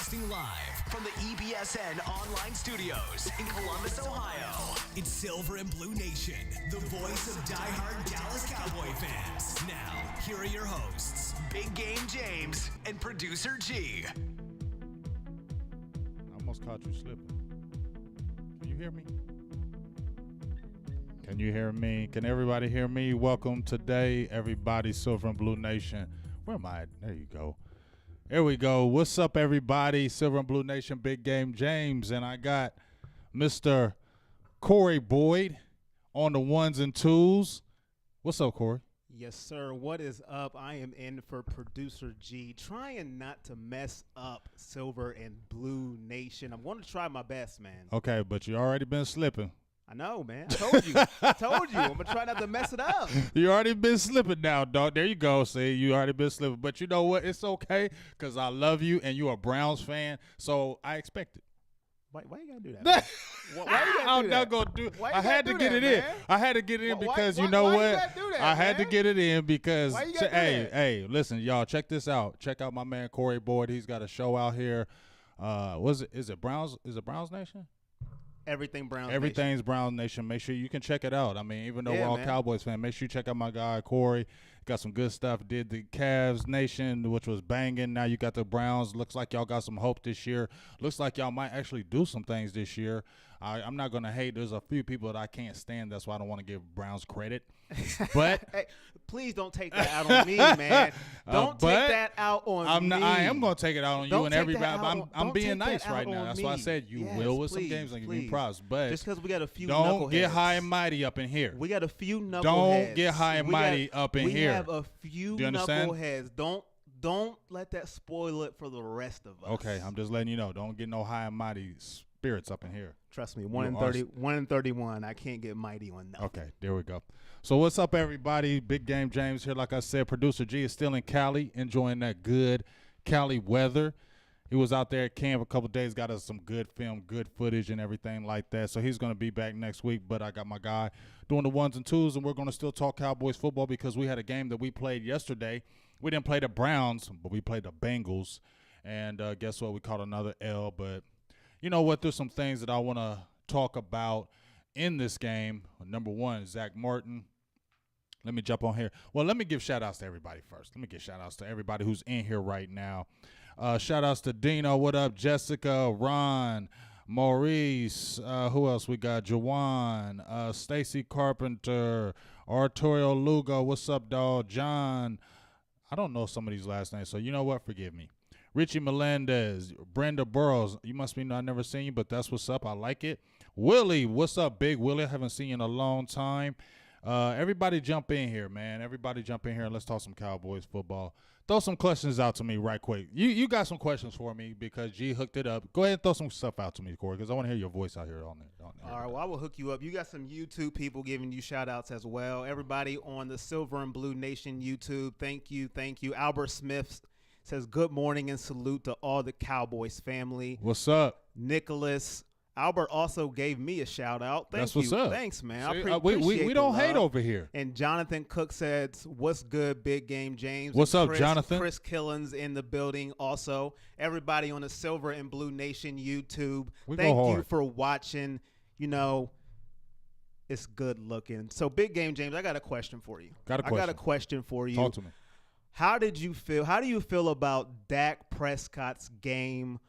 Broadcasting live from the EBSN online studios in Columbus, Ohio. It's Silver and Blue Nation, the voice of diehard Dallas Cowboy fans. Now, here are your hosts, Big Game James and Producer G. I almost caught you slipping. Can you hear me? Can you hear me? Can everybody hear me? Welcome today, everybody, Silver and Blue Nation. Where am I? There you go. There we go. What's up, everybody? Silver and Blue Nation, Big Game James. And I got Mr. Corey Boyd on the ones and twos. What's up, Corey? Yes, sir. What is up? I am in for Producer G, trying not to mess up Silver and Blue Nation. I'm going to try my best, man. Okay, but you already been slipping. I know, man. I told you. I'm going to try not to mess it up. You already been slipping now, dog. There you go. See, you already been slipping. But you know what? It's okay because I love you and you're a Browns fan, so I expect it. Why you got to do that, man? Why you gotta do I'm that? not going to do it. Why you I had to gotta get do it that, in. man? I had to get it in because you know why what? you gotta do that, I had to man? get it in because, Why you gotta do that? hey, listen, y'all, check this out. Check out my man Corey Boyd. He's got a show out here. Is it Browns Nation? Everything Browns Everything's Nation. Browns Nation. Make sure you can check it out. I mean, even though Yeah, we're all man. Cowboys fans, make sure you check out my guy Corey. Got some good stuff. Did the Cavs Nation, which was banging. Now you got the Browns. Looks like y'all got some hope this year. Looks like y'all might actually do some things this year. I'm not going to hate. There's a few people that I can't stand. That's why I don't want to give Browns credit. But Hey, please don't take that out on me, man. Don't take that out on me. I am going to take it out on Don't you and take everybody. that out I'm don't being take that nice right out now. on That's why I me. said you Yes, will with some please, games and give me please. props. But Just because we got a few don't get knuckleheads. high and mighty up in here. We got a few knuckleheads. Don't get high and mighty up in here. We have a few Do you understand? knuckleheads. Don't let that spoil it for the rest of us. Okay, I'm just letting you know. Don't get no high and mighty spirits up in here. Trust me, 1 in 31. I can't get mighty on nothing. Okay, there we go. So what's up, everybody? Big Game James here. Like I said, Producer G is still in Cali, enjoying that good Cali weather. He was out there at camp a couple days, got us some good film, good footage, and everything like that. So he's going to be back next week. But I got my guy doing the ones and twos, and we're going to still talk Cowboys football because we had a game that we played yesterday. We didn't play the Browns, but we played the Bengals. And guess what? We caught another L. But you know what? There's some things that I want to talk about in this game. Number one, Zach Martin. Let me jump on here. Well, let me give shout-outs to everybody first. Let me give shout-outs to everybody who's in here right now. Shout-outs to Dino. What up? Jessica, Ron, Maurice. Who else we got? Jawan, Stacy Carpenter, Arturo Lugo. What's up, dog? John. I don't know some of these last names, so you know what? Forgive me. Richie Melendez, Brenda Burrows. You must be I've never seen you, but that's what's up. I like it. Willie, what's up, Big Willie? I haven't seen you in a long time. Everybody jump in here, man. Everybody jump in here and let's talk some Cowboys football. Throw some questions out to me right quick. You got some questions for me because G hooked it up. Go ahead and throw some stuff out to me, Corey, because I want to hear your voice out here on there. All right, well, I will hook you up. You got some YouTube people giving you shout-outs as well. Everybody on the Silver and Blue Nation YouTube, thank you. Albert Smith says good morning and salute to all the Cowboys family. What's up? Nicholas. Albert also gave me a shout-out. That's Thank you. what's up. Thanks, man. See, I appreciate we don't the hate love. over here. And Jonathan Cook said, what's good, Big Game James? What's And up, Jonathan? Chris Killens in the building also. Everybody on the Silver and Blue Nation YouTube, thank you for watching. You know, it's good looking. So, Big Game James, I got a question for you. I got a question for you. Talk to me. How do you feel about Dak Prescott's game?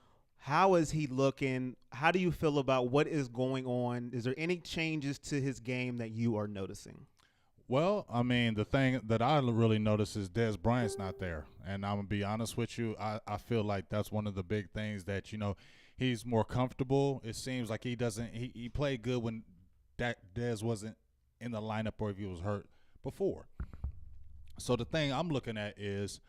How is he looking? How do you feel about what is going on? Is there any changes to his game that you are noticing? Well, I mean, the thing that I really notice is Dez Bryant's not there. And I'm going to be honest with you, I feel like that's one of the big things that, you know, he's more comfortable. It seems like he played good when Dez wasn't in the lineup or if he was hurt before. So the thing I'm looking at is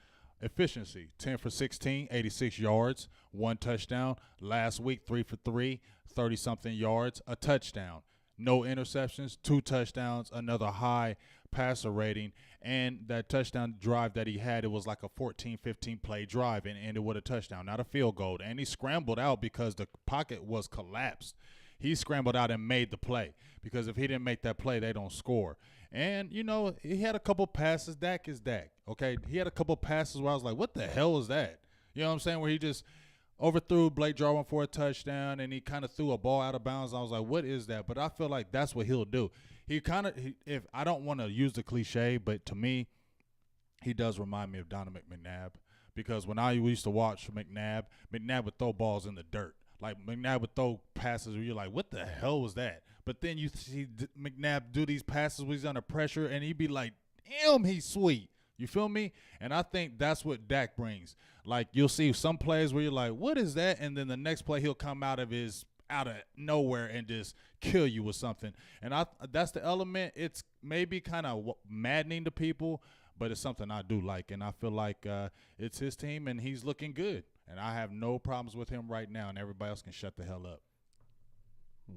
efficiency. 10 for 16, 86 yards, 1 touchdown. Last week, 3 for 3, 30-something yards, a touchdown. No interceptions, 2 touchdowns, another high passer rating. And that touchdown drive that he had, it was like a 14, 15-play drive and ended with a touchdown, not a field goal. And he scrambled out because the pocket was collapsed. He scrambled out and made the play because if he didn't make that play, they don't score. And, you know, he had a couple passes. Dak is Dak, okay? He had a couple passes where I was like, what the hell is that? You know what I'm saying? Where he just overthrew Blake Jarwin for a touchdown, and he kind of threw a ball out of bounds. I was like, what is that? But I feel like that's what he'll do. If I don't want to use the cliche, but to me, he does remind me of Donovan McNabb, because when I used to watch McNabb would throw balls in the dirt. Like, McNabb would throw passes where you're like, what the hell was that? But then you see McNabb do these passes when he's under pressure, and he'd be like, damn, he's sweet. You feel me? And I think that's what Dak brings. Like, you'll see some plays where you're like, what is that? And then the next play he'll come out of nowhere and just kill you with something. And that's the element. It's maybe kind of maddening to people, but it's something I do like. And I feel like it's his team, and he's looking good. And I have no problems with him right now, and everybody else can shut the hell up.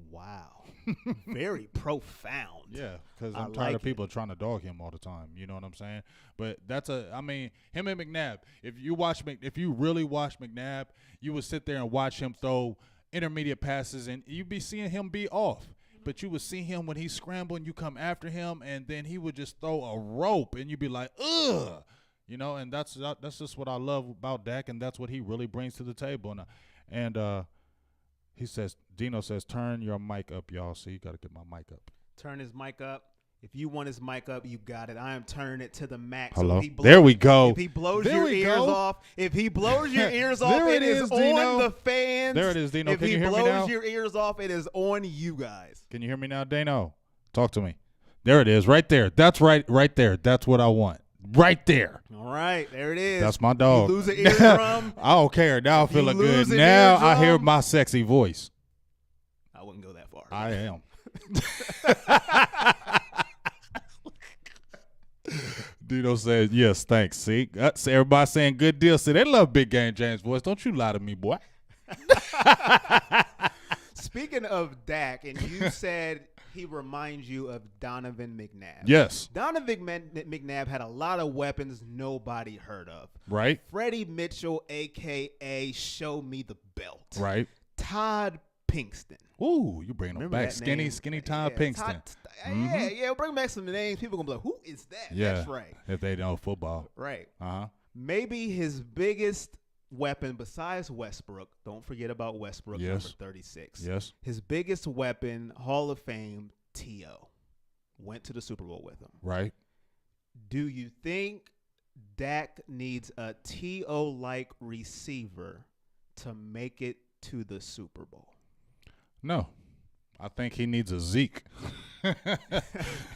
Wow. Very profound. Yeah, because I'm tired of people trying to dog him all the time. You know what I'm saying? But him and McNabb, if you really watch McNabb, you would sit there and watch him throw intermediate passes, and you'd be seeing him be off. But you would see him when he's scrambling, you come after him, and then he would just throw a rope, and you'd be like, ugh. You know, and that's just what I love about Dak, and that's what he really brings to the table. And Dino says, turn your mic up, y'all. So you got to get my mic up. Turn his mic up. If you want his mic up, you got it. I am turning it to the max. Hello. So there we go. If he blows your ears off, it is on the fans. There it is, Dino. Can you hear me now? If he blows your ears off, it is on you guys. Can you hear me now, Dino? Talk to me. There it is, right there. That's right there. That's what I want. Right there. All right, there it is. That's my dog. You lose an eardrum. I don't care. Now I'm feeling good. Now I hear my sexy voice. I wouldn't go that far. I am. Dino says, yes, thanks. See, everybody saying good deal. See, they love Big Game James voice. Don't you lie to me, boy. Speaking of Dak, and you said he reminds you of Donovan McNabb. Yes. Donovan McNabb had a lot of weapons nobody heard of. Right. Freddie Mitchell, a.k.a. Show Me the Belt. Right. Todd Pinkston. Ooh, you bring him back. Skinny Todd Pinkston. Yeah, we'll bring back some names. People going to be like, who is that? Yeah, that's right. If they know football. Right. Uh-huh. Maybe his biggest weapon besides Westbrook, don't forget about Westbrook, number 36. Yes. His biggest weapon, Hall of Fame, T.O. Went to the Super Bowl with him. Right. Do you think Dak needs a T.O.-like receiver to make it to the Super Bowl? No. I think he needs a Zeke.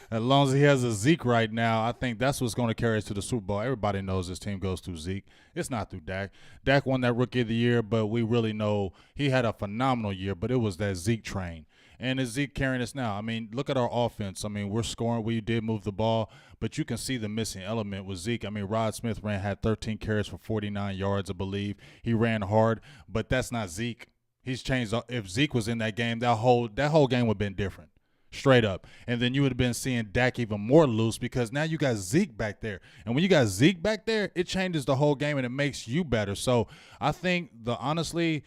As long as he has a Zeke right now, I think that's what's going to carry us to the Super Bowl. Everybody knows this team goes through Zeke. It's not through Dak. Dak won that Rookie of the Year, but we really know he had a phenomenal year, but it was that Zeke train. And is Zeke carrying us now? I mean, look at our offense. I mean, we're scoring. We did move the ball, but you can see the missing element with Zeke. I mean, Rod Smith had 13 carries for 49 yards, I believe. He ran hard, but that's not Zeke. He's changed. If Zeke was in that game, that whole game would have been different, straight up. And then you would have been seeing Dak even more loose because now you got Zeke back there. And when you got Zeke back there, it changes the whole game and it makes you better. So I think honestly,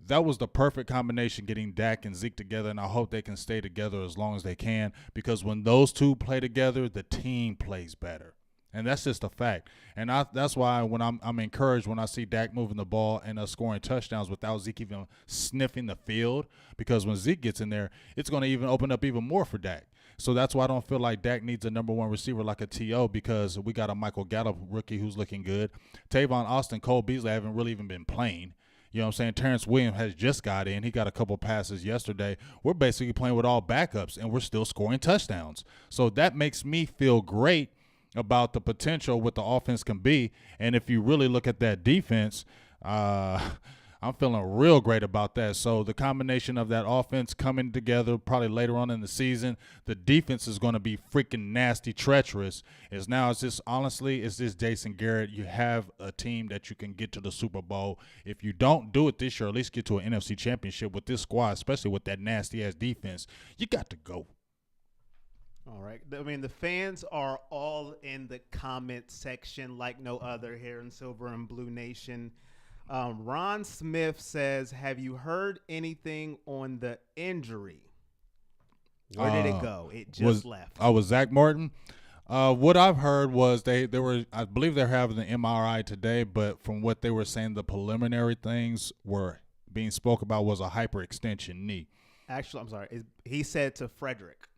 that was the perfect combination, getting Dak and Zeke together, and I hope they can stay together as long as they can, because when those two play together, the team plays better. And that's just a fact. And that's why when I'm encouraged when I see Dak moving the ball and us scoring touchdowns without Zeke even sniffing the field, because when Zeke gets in there, it's going to even open up even more for Dak. So that's why I don't feel like Dak needs a number one receiver like a T.O., because we got a Michael Gallup rookie who's looking good. Tavon Austin, Cole Beasley haven't really even been playing. You know what I'm saying? Terrence Williams has just got in. He got a couple passes yesterday. We're basically playing with all backups, and we're still scoring touchdowns. So that makes me feel great about the potential what the offense can be. And if you really look at that defense, I'm feeling real great about that. So the combination of that offense coming together probably later on in the season, the defense is going to be freaking nasty, treacherous. It's just Jason Garrett. You have a team that you can get to the Super Bowl. If you don't do it this year, at least get to an NFC championship with this squad, especially with that nasty-ass defense, you got to go. All right. I mean, the fans are all in the comment section like no other here in Silver and Blue Nation. Ron Smith says, have you heard anything on the injury? Where did it go? It just left. Was Zach Martin? What I've heard was they were, I believe they're having the MRI today, but from what they were saying, the preliminary things were being spoke about was a hyperextension knee. Actually, I'm sorry. He said to Frederick.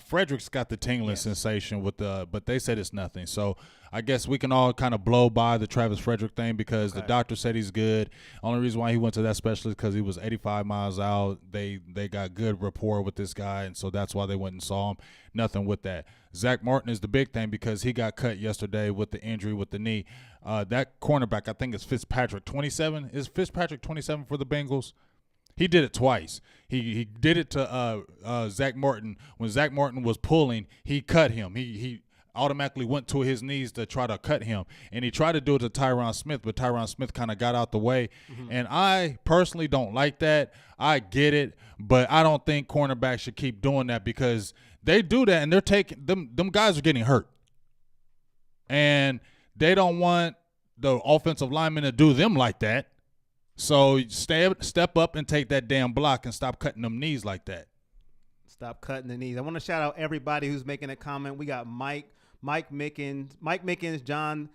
Frederick's got the tingling sensation but they said it's nothing. So I guess we can all kind of blow by the Travis Frederick thing because the doctor said he's good. Only reason why he went to that specialist because he was 85 miles out. They got good rapport with this guy, and so that's why they went and saw him. Nothing with that. Zach Martin is the big thing because he got cut yesterday with the injury with the knee. That cornerback, I think it's Fitzpatrick, 27. Is Fitzpatrick 27 for the Bengals? He did it twice. He did it to Zach Martin. When Zach Martin was pulling, he cut him. He automatically went to his knees to try to cut him. And he tried to do it to Tyron Smith, but Tyron Smith kind of got out the way. Mm-hmm. And I personally don't like that. I get it, but I don't think cornerbacks should keep doing that because they do that and they're taking them guys are getting hurt. And they don't want the offensive linemen to do them like that. So step up and take that damn block and stop cutting them knees like that. Stop cutting the knees. I want to shout out everybody who's making a comment. We got Mike Mickens, John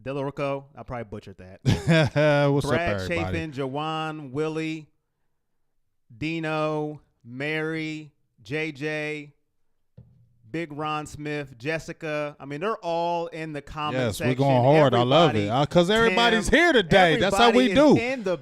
Delarico. I probably butchered that. What's Brad up, everybody? Chafin, Jawan, Willie, Dino, Mary, JJ, Big Ron Smith, Jessica. I mean, they're all in the comment section. Yes, we're going hard. I love it. Because everybody's here today. That's how we do.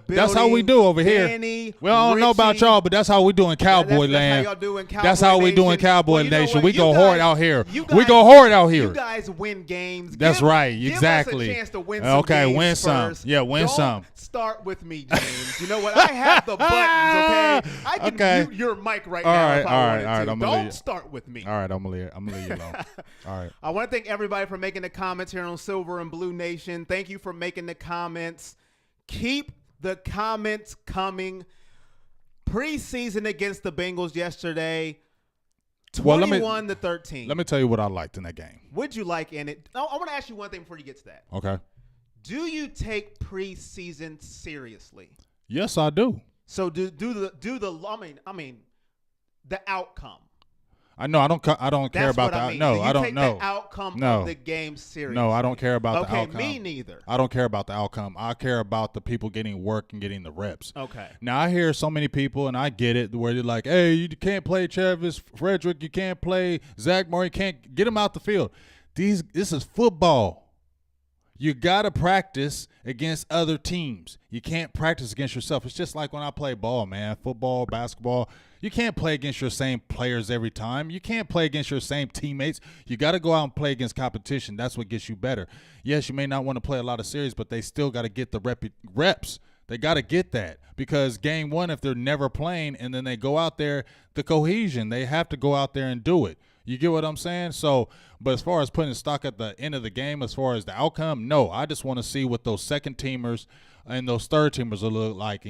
That's how we do over here. Danny, well, I don't know about y'all, but that's how we do in Cowboy land. That's how y'all do in Cowboy That's how we do in Cowboy Nation. Nation. Well, we go hard out here. We go hard out here. You guys win games. That's right. Exactly. Give us a chance to win some games win some. First. Yeah, win some. Start with me, James. You know what? I have the buttons, okay? I can mute your mic right now if I wanted to. Don't start with me. All right, I'm going to leave you alone. All right. I want to thank everybody for making the comments here on Silver and Blue Nation. Thank you for making the comments. Keep the comments coming. Preseason against the Bengals yesterday, 21-13. Let me tell you what I liked in that game. What'd you like in it? I want to ask you one thing before you get to that. Okay. Do you take preseason seriously? Yes, I do. So do the outcome. I know. I don't care about the outcome. No, I don't know. The outcome of the game seriously. No, I don't care about the outcome. Okay, me neither. I don't care about the outcome. I care about the people getting work and getting the reps. Okay. Now I hear so many people, and I get it, where they're like, "Hey, you can't play Travis Frederick. You can't play Zach Martin. You can't get him out the field." This is football. You got to practice against other teams. You can't practice against yourself. It's just like when I play ball, man, football, basketball. You can't play against your same players every time. You can't play against your same teammates. You got to go out and play against competition. That's what gets you better. Yes, you may not want to play a lot of series, but they still got to get the reps. They got to get that because game one, if they're never playing and then they go out there, the cohesion, they have to go out there and do it. You get what I'm saying? So, but as far as putting stock at the end of the game, as far as the outcome, no. I just want to see what those second teamers and those third teamers are look like.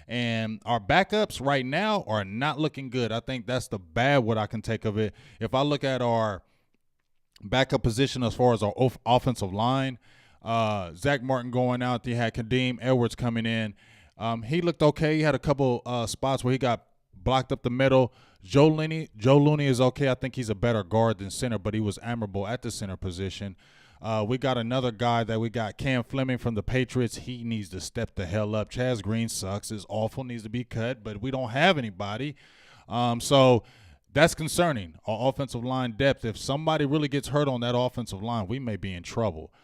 And our backups right now are not looking good. I think that's the bad what I can take of it. If I look at our backup position as far as our offensive line, Zach Martin going out, you had Kadeem Edwards coming in. He looked okay. He had a couple spots where he got blocked up the middle. Joe Looney is okay. I think he's a better guard than center, but he was admirable at the center position. We got another guy that we got, Cam Fleming from the Patriots. He needs to step the hell up. Chaz Green sucks. Is awful. Needs to be cut, but we don't have anybody. So that's concerning. Our offensive line depth. If somebody really gets hurt on that offensive line, we may be in trouble.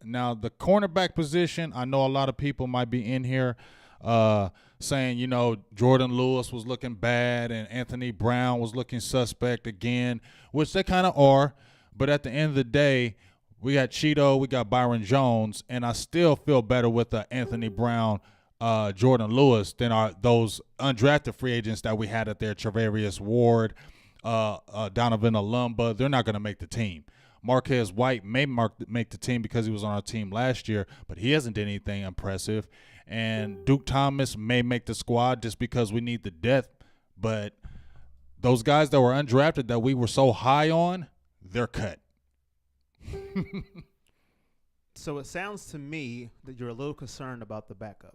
Now, the cornerback position, I know a lot of people might be in here saying, you know, Jordan Lewis was looking bad and Anthony Brown was looking suspect again, which they kind of are. But at the end of the day, we got Cheeto, we got Byron Jones, and I still feel better with Anthony Brown, Jordan Lewis than those undrafted free agents that we had at there, Travarius Ward, Donovan Alumba. They're not going to make the team. Marquez White may make the team because he was on our team last year, but he hasn't done anything impressive. And Duke Thomas may make the squad just because we need the depth. But those guys that were undrafted that we were so high on, they're cut. So it sounds to me that you're a little concerned about the backups.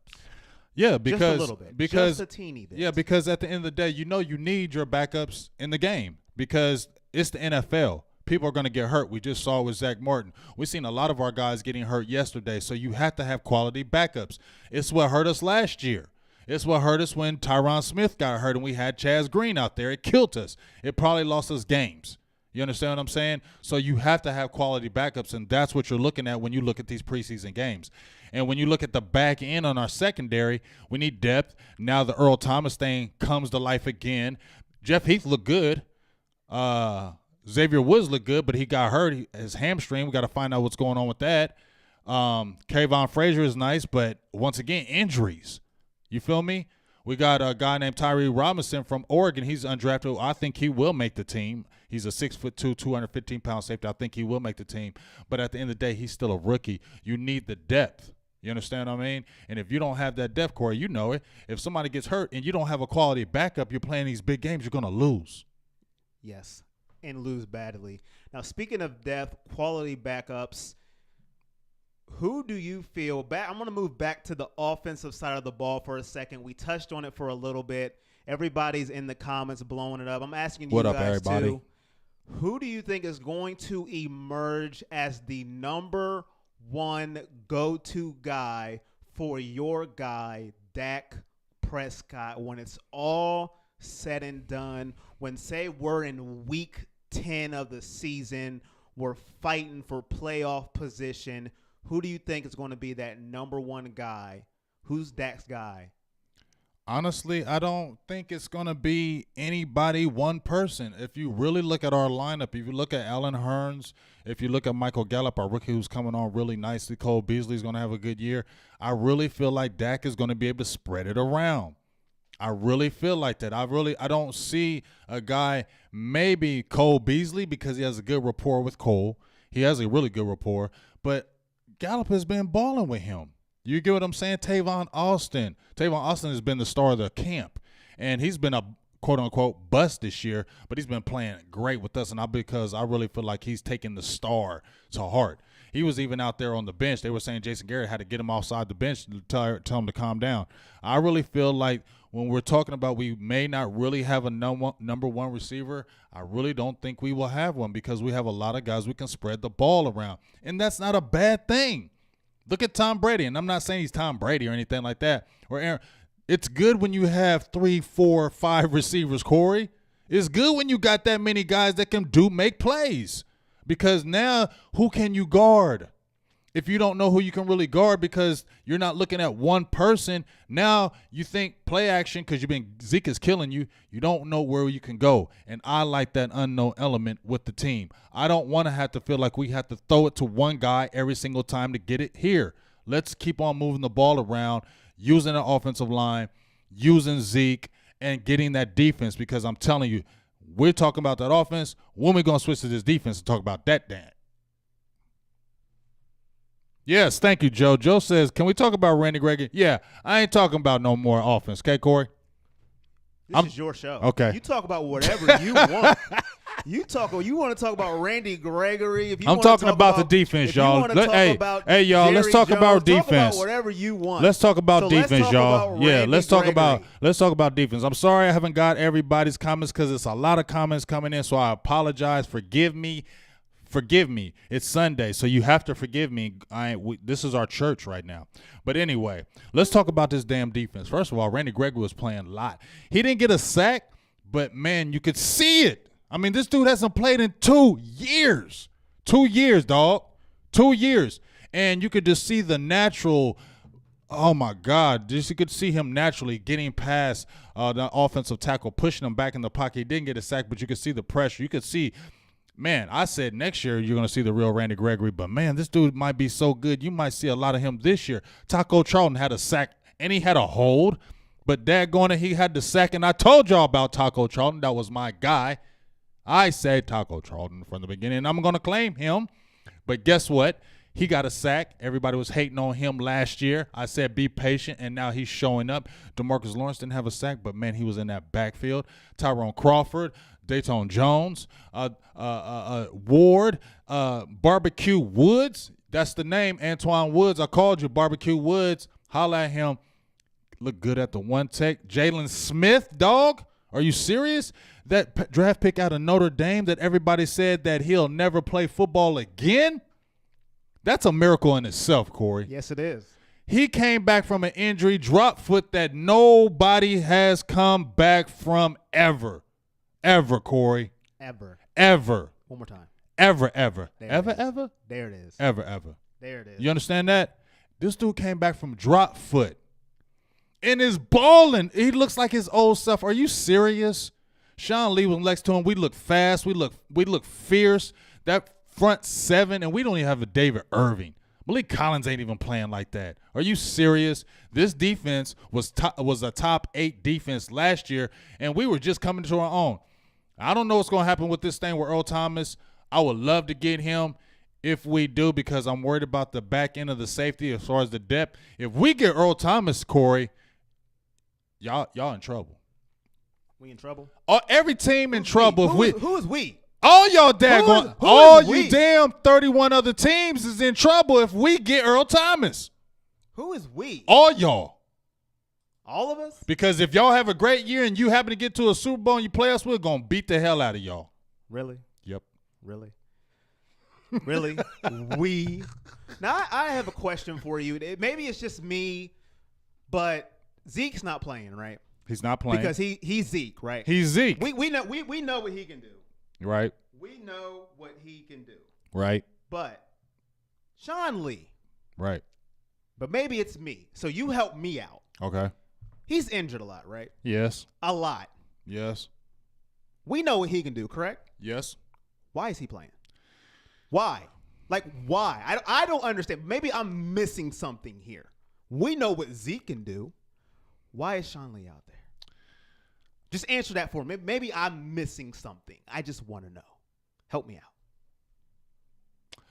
Yeah, because just a little bit. Just a teeny bit. Yeah, because at the end of the day, you know you need your backups in the game because it's the NFL. people are going to get hurt. We just saw it with Zach Martin. We've seen a lot of our guys getting hurt yesterday, so you have to have quality backups. It's what hurt us last year. It's what hurt us when Tyron Smith got hurt and we had Chaz Green out there. It killed us. It probably lost us games. You understand what I'm saying? So you have to have quality backups, and that's what you're looking at when you look at these preseason games. And when you look at the back end on our secondary, we need depth. Now the Earl Thomas thing comes to life again. Jeff Heath looked good. Xavier Woods looked good, but he got hurt. His hamstring. We got to find out what's going on with that. Kayvon Frazier is nice, but once again, injuries. You feel me? We got a guy named Tyree Robinson from Oregon. He's undrafted. I think he will make the team. He's a 6'2", 215-pound safety. I think he will make the team. But at the end of the day, he's still a rookie. You need the depth. You understand what I mean? And if you don't have that depth, Corey, you know it. If somebody gets hurt and you don't have a quality backup, you're playing these big games, you're going to lose. Yes, and lose badly. Now, speaking of depth, quality backups, who do you feel back? I'm going to move back to the offensive side of the ball for a second. We touched on it for a little bit. Everybody's in the comments blowing it up. I'm asking you guys too. Who do you think is going to emerge as the number one go-to guy for your guy, Dak Prescott, when it's all said and done? When, say, we're in week 10 of the season, we're fighting for playoff position, who do you think is going to be that number one guy? Who's Dak's guy? Honestly, I don't think it's going to be anybody, one person. If you really look at our lineup, if you look at Allen Hurns, if you look at Michael Gallup, our rookie who's coming on really nicely, Cole Beasley's going to have a good year. I really feel like Dak is going to be able to spread it around. I really feel like that. I don't see a guy, maybe Cole Beasley, because he has a good rapport with Cole. He has a really good rapport, but Gallup has been balling with him. You get what I'm saying? Tavon Austin has been the star of the camp, and he's been a quote-unquote bust this year, but he's been playing great with us, and because I really feel like he's taking the star to heart. He was even out there on the bench. They were saying Jason Garrett had to get him offside the bench to tell him to calm down. I really feel like when we're talking about we may not really have a number one receiver, I really don't think we will have one because we have a lot of guys we can spread the ball around, and that's not a bad thing. Look at Tom Brady, and I'm not saying he's Tom Brady or anything like that. Or Aaron. It's good when you have 3, 4, 5 receivers, Corey. It's good when you got that many guys that can make plays. Because now, who can you guard? If you don't know who you can really guard because you're not looking at one person, now you think play action because Zeke is killing you. You don't know where you can go. And I like that unknown element with the team. I don't want to have to feel like we have to throw it to one guy every single time to get it here. Let's keep on moving the ball around, using the offensive line, using Zeke, and getting that defense because I'm telling you, we're talking about that offense. When are we going to switch to this defense and talk about that, Dan? Yes, thank you, Joe. Joe says, can we talk about Randy Gregory? Yeah, I ain't talking about no more offense. Okay, Corey? This is your show. Okay. You talk about whatever you want. You want to talk about Randy Gregory. If you I'm talking about the defense, y'all. Hey, y'all, let's talk about defense. Talk about whatever you want. Let's talk about defense, y'all. Yeah, let's talk Gregory. about defense. I'm sorry I haven't got everybody's comments because it's a lot of comments coming in, so I apologize. Forgive me. It's Sunday, so you have to forgive me. This is our church right now. But anyway, let's talk about this damn defense. First of all, Randy Gregory was playing a lot. He didn't get a sack, but, man, you could see it. I mean, this dude hasn't played in 2 years. 2 years, dog. 2 years. And you could just see the natural – oh, my God. You could see him naturally getting past the offensive tackle, pushing him back in the pocket. He didn't get a sack, but you could see the pressure. You could see – man, I said next year you're going to see the real Randy Gregory, but, man, this dude might be so good. You might see a lot of him this year. Taco Charlton had a sack, and he had a hold, but daggone it, he had the sack, and I told y'all about Taco Charlton. That was my guy. I said Taco Charlton from the beginning, and I'm going to claim him, but guess what? He got a sack. Everybody was hating on him last year. I said be patient, and now he's showing up. DeMarcus Lawrence didn't have a sack, but, man, he was in that backfield. Tyrone Crawford, Dayton Jones, Ward, Barbecue Woods. That's the name, Antoine Woods. I called you, Barbecue Woods. Holla at him. Look good at the one tech. Jaylon Smith, dog. Are you serious? That draft pick out of Notre Dame that everybody said that he'll never play football again? That's a miracle in itself, Corey. Yes, it is. He came back from an injury, drop foot that nobody has come back from ever. Ever, Corey. Ever. One more time. Ever. There Ever. There it is. Ever. There it is. You understand that? This dude came back from drop foot and is balling. He looks like his old self. Are you serious? Shawn Lee was next to him. We look fast. We look fierce. That front seven, and we don't even have a David Irving. Malik Collins ain't even playing like that. Are you serious? This defense was a top 8 defense last year, and we were just coming to our own. I don't know what's going to happen with this thing with Earl Thomas. I would love to get him if we do, because I'm worried about the back end of the safety as far as the depth. If we get Earl Thomas, Corey, y'all in trouble. We in trouble? Every team in trouble. Who is we? All y'all daggone, who all is you we? damn 31 other teams is in trouble if we get Earl Thomas. Who is we? All y'all. All of us? Because if y'all have a great year and you happen to get to a Super Bowl and you play us, we're going to beat the hell out of y'all. Really? Yep. Really? Really? We? Now, I have a question for you. Maybe it's just me, but Zeke's not playing, right? He's not playing. Because he's Zeke, right? He's Zeke. We know what he can do. Right. We know what he can do. Right. But Shawn Lee. Right. But maybe it's me. So you help me out. Okay. He's injured a lot, right? Yes. A lot. Yes. We know what he can do, correct? Yes. Why is he playing? Why? Like, why? I don't understand. Maybe I'm missing something here. We know what Zeke can do. Why is Shawn Lee out there? Just answer that for me. Maybe I'm missing something. I just want to know. Help me out.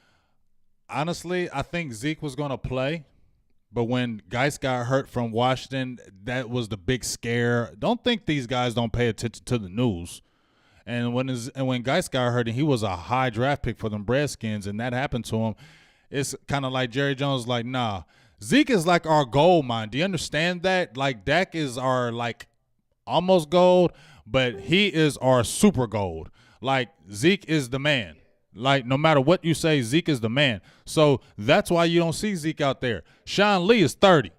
Honestly, I think Zeke was going to play, but when Geis got hurt from Washington, that was the big scare. Don't think these guys don't pay attention to the news. And when Geis got hurt, and he was a high draft pick for them Redskins, and that happened to him, it's kind of like Jerry Jones like, nah, Zeke is like our gold mine. Do you understand that? Like, Dak is our, like, almost gold, but he is our super gold. Like, Zeke is the man. Like, no matter what you say, Zeke is the man. So that's why you don't see Zeke out there. Shawn Lee is 30.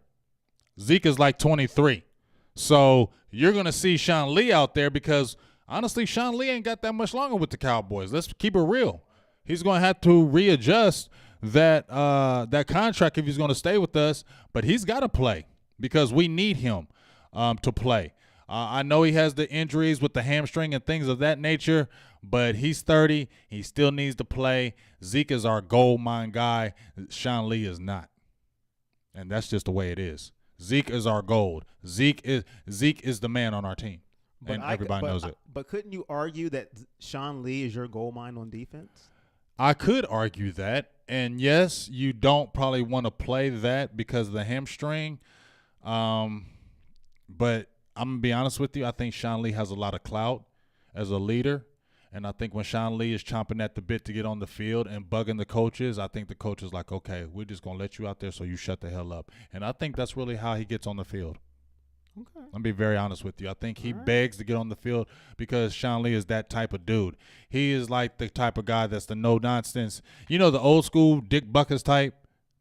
Zeke is like 23. So you're going to see Shawn Lee out there because, honestly, Shawn Lee ain't got that much longer with the Cowboys. Let's keep it real. He's going to have to readjust that contract if he's going to stay with us, but he's got to play because we need him to play. I know he has the injuries with the hamstring and things of that nature, but he's 30. He still needs to play. Zeke is our gold mine guy. Shawn Lee is not. And that's just the way it is. Zeke is our gold. Zeke is the man on our team. And everybody knows it. But couldn't you argue that Shawn Lee is your gold mine on defense? I could argue that. And, yes, you don't probably want to play that because of the hamstring. But I'm going to be honest with you. I think Shawn Lee has a lot of clout as a leader. And I think when Shawn Lee is chomping at the bit to get on the field and bugging the coaches, I think the coach is like, okay, we're just going to let you out there so you shut the hell up. And I think that's really how he gets on the field. Okay. I'm going to be very honest with you. I think he begs to get on the field because Shawn Lee is that type of dude. He is like the type of guy that's the no-nonsense. You know, the old school Dick Buckus type?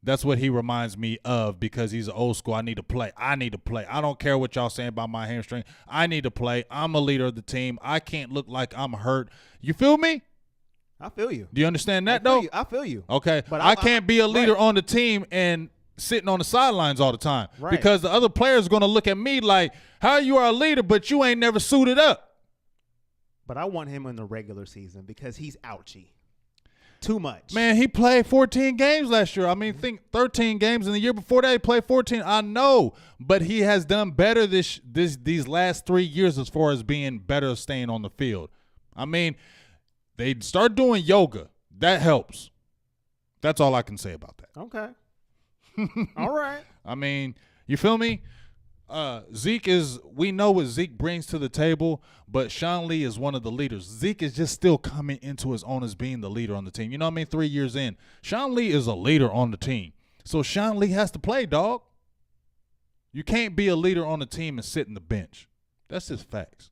That's what he reminds me of because he's old school. I need to play. I don't care what y'all saying about my hamstring. I need to play. I'm a leader of the team. I can't look like I'm hurt. You feel me? I feel you. Do you understand that, though? I feel you. Okay. But I can't be a leader on the team and sitting on the sidelines all the time because the other players are going to look at me like, how you are a leader, but you ain't never suited up. But I want him in the regular season because he's ouchy. Too much. Man, he played 14 games last year. I mean, think 13 games, and the year before that he played 14. I know, but he has done better these last 3 years as far as being better staying on the field. I mean, they start doing yoga. That helps. That's all I can say about that. Okay. All right. I mean, you feel me? Zeke we know what Zeke brings to the table, but Shawn Lee is one of the leaders. Zeke is just still coming into his own as being the leader on the team. You know what I mean? 3 years in. Shawn Lee is a leader on the team. So Shawn Lee has to play, dog. You can't be a leader on the team and sit in the bench. That's just facts.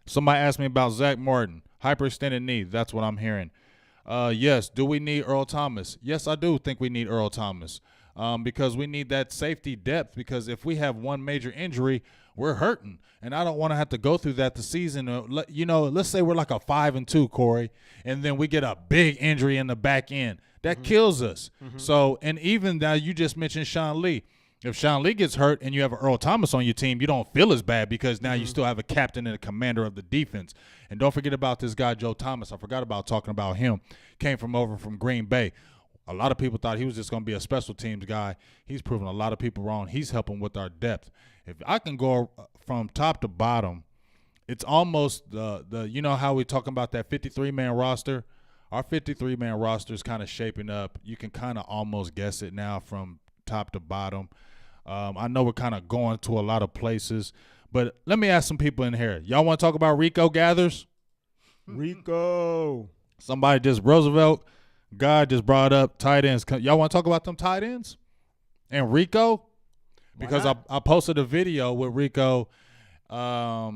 Somebody asked me about Zach Martin. Hyperextended knee. That's what I'm hearing. Yes. Do we need Earl Thomas? Yes, I do think we need Earl Thomas because we need that safety depth because if we have one major injury, we're hurting. And I don't want to have to go through that the season. Let's say we're like a 5-2, Corey, and then we get a big injury in the back end. That kills us. So, and even now you just mentioned Shawn Lee. If Shawn Lee gets hurt and you have an Earl Thomas on your team, you don't feel as bad because now you still have a captain and a commander of the defense. And don't forget about this guy, Joe Thomas. I forgot about talking about him. Came from Green Bay. A lot of people thought he was just going to be a special teams guy. He's proven a lot of people wrong. He's helping with our depth. If I can go from top to bottom, it's almost the you know how we talking about that 53-man roster? Our 53-man roster is kind of shaping up. You can kind of almost guess it now from top to bottom. I know we're kind of going to a lot of places, but let me ask some people in here. Y'all want to talk about Rico Gathers? Rico. Somebody Roosevelt, God just brought up tight ends. Y'all want to talk about them tight ends? And Rico? Because I posted a video with Rico. I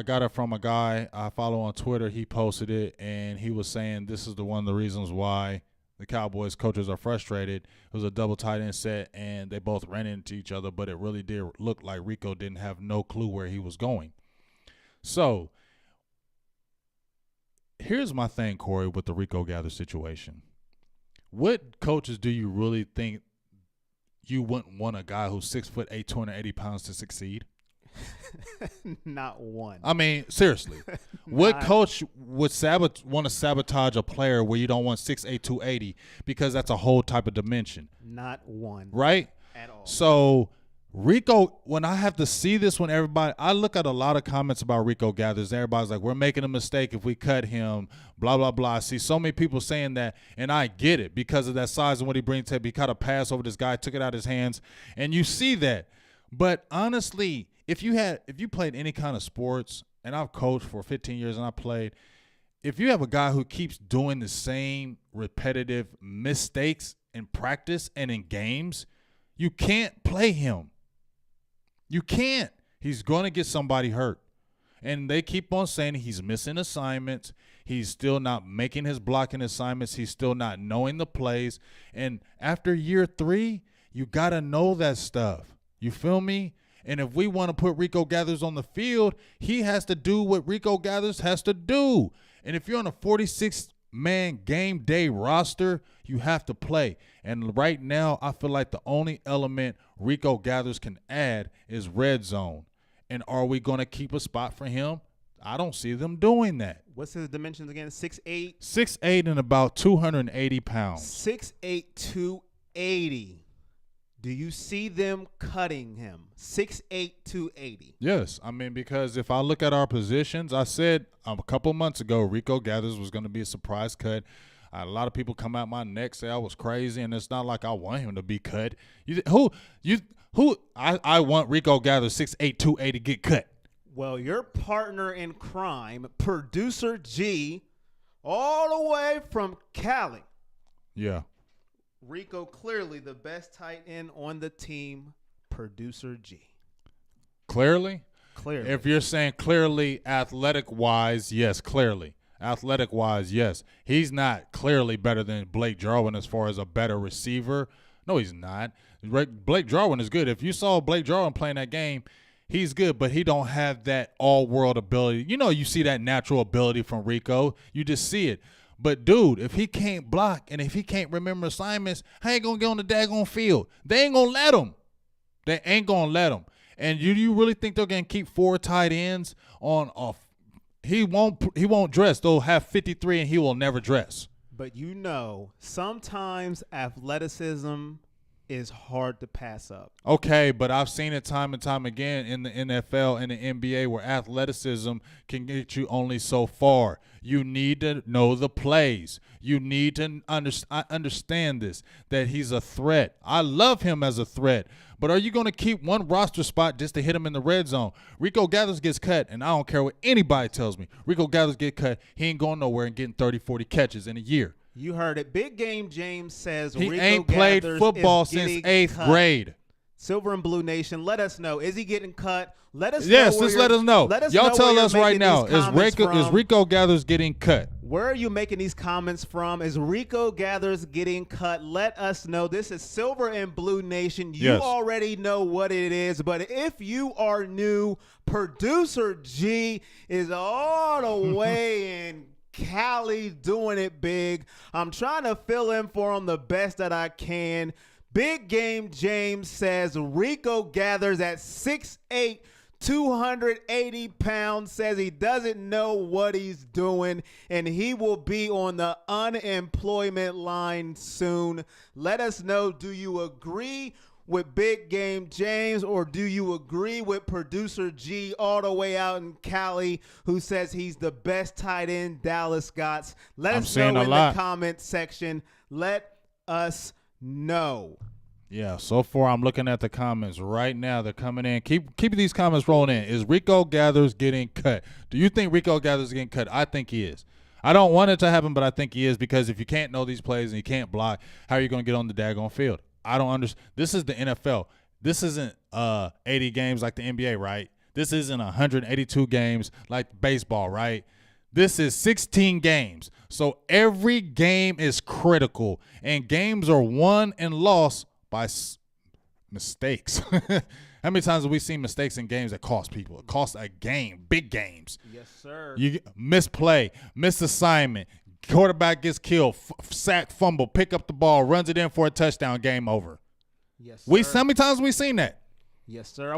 got it from a guy I follow on Twitter. He posted it, and he was saying this is one of the reasons why the Cowboys coaches are frustrated. It was a double tight end set, and they both ran into each other, but it really did look like Rico didn't have no clue where he was going. So here's my thing, Corey, with the Rico Gathers situation. What coaches do you really think you wouldn't want a guy who's 6'8", 280 pounds to succeed? Not one. I mean, seriously. What coach would want to sabotage a player where you don't want 6'8", 280 because that's a whole type of dimension? Not one. Right? At all. So Rico, when I have to see this, I look at a lot of comments about Rico Gathers. Everybody's like, we're making a mistake if we cut him, blah, blah, blah. I see so many people saying that, and I get it because of that size and what he brings to it. He caught a pass over this guy, took it out of his hands, and you see that. But honestly, if you played any kind of sports, and I've coached for 15 years and I played, if you have a guy who keeps doing the same repetitive mistakes in practice and in games, you can't play him. You can't. He's going to get somebody hurt. And they keep on saying he's missing assignments. He's still not making his blocking assignments. He's still not knowing the plays. And after year 3, you got to know that stuff. You feel me? And if we want to put Rico Gathers on the field, he has to do what Rico Gathers has to do. And if you're on a 46-man game day roster, you have to play. And right now, I feel like the only element Rico Gathers can add is red zone. And are we going to keep a spot for him? I don't see them doing that. What's his dimensions again? 6'8"? 6'8" and about 280 pounds. 6'8", 280. Do you see them cutting him? 6'8", 280. Yes. I mean, because if I look at our positions, I said a couple months ago Rico Gathers was going to be a surprise cut. A lot of people come out my neck, say I was crazy, and it's not like I want him to be cut. I want Rico Gathers 6'8", 280 get cut. Well, your partner in crime, Producer G, all the way from Cali. Yeah. Rico, clearly the best tight end on the team, Producer G. Clearly? Clearly. If you're saying clearly athletic-wise, yes, clearly. Athletic-wise, yes. He's not clearly better than Blake Jarwin as far as a better receiver. No, he's not. Blake Jarwin is good. If you saw Blake Jarwin playing that game, he's good, but he don't have that all-world ability. You know, you see that natural ability from Rico. You just see it. But, dude, if he can't block and if he can't remember assignments, how ain't going to get on the daggone field? They ain't going to let him. They ain't going to let him. And you really think they're going to keep 4 tight ends on off? He won't dress. They'll have 53 and he will never dress. But you know, sometimes athleticism is hard to pass up. Okay, but I've seen it time and time again in the NFL and the NBA where athleticism can get you only so far. You need to know the plays. You need to understand this, that he's a threat. I love him as a threat. But are you going to keep one roster spot just to hit him in the red zone? Rico Gathers gets cut, and I don't care what anybody tells me. Rico Gathers get cut. He ain't going nowhere and getting 30, 40 catches in a year. You heard it. Big Game James says he Rico ain't played Gathers football is since getting 8th cut. grade. Silver and Blue Nation, let us know. Is he getting cut? Let us know. Yes, just let us know. Y'all tell us right now. Is Rico Gathers getting cut? Where are you making these comments from? Is Rico Gathers getting cut? Let us know. This is Silver and Blue Nation. You already know what it is, but if you are new, Producer G is all the way in Cali doing it big. I'm trying to fill in for him the best that I can. Big Game James says Rico Gathers at 6'8", 280 pounds, says he doesn't know what he's doing, and he will be on the unemployment line soon. Let us know, do you agree with Big Game James, or do you agree with Producer G all the way out in Cali, who says he's the best tight end Dallas got? Let us know in the comment section. Let us know. Yeah, so far I'm looking at the comments right now. They're coming in. Keep these comments rolling in. Is Rico Gathers getting cut? Do you think Rico Gathers is getting cut? I think he is. I don't want it to happen, but I think he is, because if you can't know these plays and you can't block, how are you going to get on the daggone field? I don't understand. This is the NFL. This isn't 80 games like the NBA, right? This isn't 182 games like baseball, right? This is 16 games. So every game is critical, and games are won and lost by mistakes. How many times have we seen mistakes in games that cost people? It costs a game, big games. Yes, sir. You misplay, misassignment, quarterback gets killed, sack, fumble, pick up the ball, runs it in for a touchdown, game over. Yes, sir. How many times have we seen that? Yes, sir.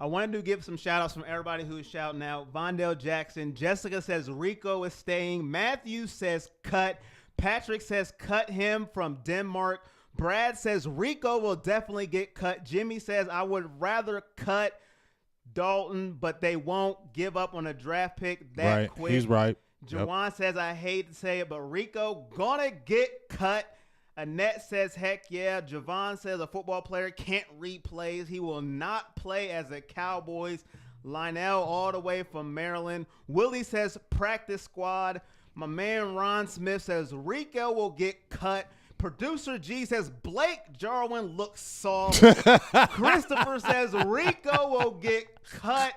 I wanted to give some shout-outs from everybody who is shouting out. Vondell Jackson. Jessica says Rico is staying. Matthew says cut. Patrick says cut him from Denmark. Brad says Rico will definitely get cut. Jimmy says I would rather cut Dalton, but they won't give up on a draft pick that quick. He's right. Jawan says I hate to say it, but Rico gonna get cut. Annette says heck yeah. Javon says a football player can't read plays. He will not play as a Cowboys. Lionel all the way from Maryland. Willie says practice squad. My man Ron Smith says Rico will get cut. Producer G says Blake Jarwin looks soft. Christopher says Rico will get cut.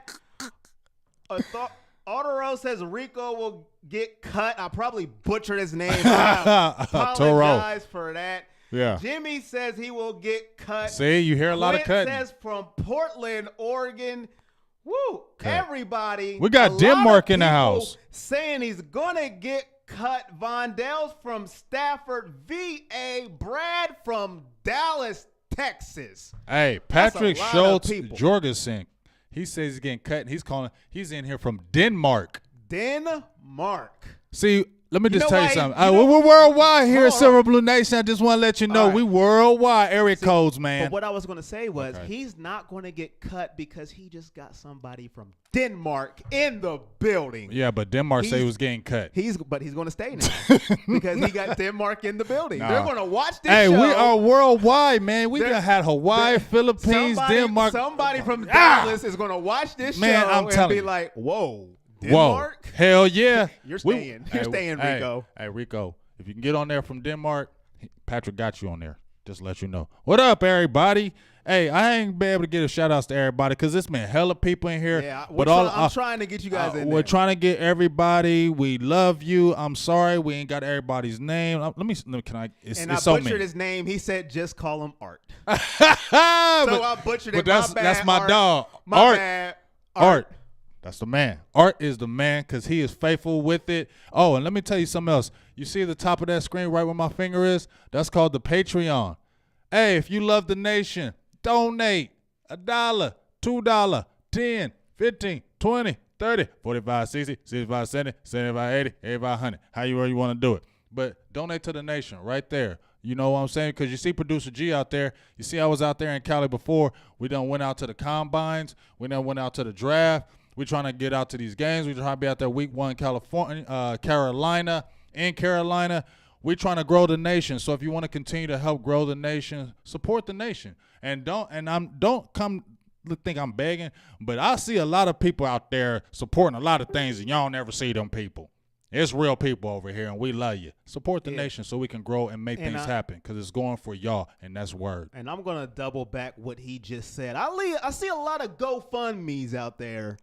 Otero says Rico will get cut. I probably butchered his name. I apologize for that. Yeah. Jimmy says he will get cut. See, you hear a lot of cutting. Says from Portland, Oregon. Woo! Okay. Everybody. We got Denmark in the house saying he's gonna get cut. Vondell's from Stafford, VA. Brad from Dallas, Texas. Hey, Patrick Schultz Jorgensen. He says he's getting cut, and he's in here from Denmark. Denmark. See, let me just tell you something. We're worldwide here at Silver Blue Nation. I just want to let you know we worldwide area codes, man. But what I was going to say was he's not going to get cut because he just got somebody from Denmark in the building. Yeah, but Denmark said he was getting cut. But he's going to stay now because he got Denmark in the building. They're going to watch this show. Hey, we are worldwide, man. We done had Hawaii, Philippines, Denmark. Somebody from Dallas is going to watch this show and be like, whoa. Denmark? Whoa. Hell yeah. You're staying. You're staying, Rico. Hey, Rico, if you can get on there from Denmark, Patrick got you on there. Just to let you know. What up, everybody? Hey, I ain't been able to get a shout-outs to everybody because there's been hella people in here. Yeah, I'm trying to get you guys in there. We're trying to get everybody. We love you. I'm sorry we ain't got everybody's name. It's I so butchered many. his name. He said just call him Art. I butchered it. That's my Art. dog. My bad. Art. That's the man. Art is the man because he is faithful with it. Oh, and let me tell you something else. You see the top of that screen right where my finger is? That's called the Patreon. Hey, if you love the nation, donate $1, $2, 10, 15, 20, 30, 45, 60, 65, 70, 75, 80, 85, 100. However you want to do it. But donate to the nation right there. You know what I'm saying? Because you see Producer G out there. You see I was out there in Cali before. We done went out to the combines. We done went out to the draft. We're trying to get out to these games. We're trying to be out there week 1 Carolina. We're trying to grow the nation. So if you want to continue to help grow the nation, support the nation. And don't come think I'm begging, but I see a lot of people out there supporting a lot of things, and y'all never see them people. It's real people over here, and we love you. Support the Yeah. nation so we can grow and make things happen because it's going for y'all, and that's word. And I'm going to double back what he just said. I see a lot of GoFundMes out there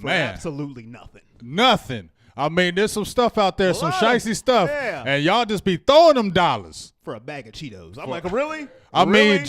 for absolutely nothing. Nothing. I mean, there's some stuff out there, some shicey stuff, yeah. and y'all just be throwing them dollars. For a bag of Cheetos. I'm like, really? I Really?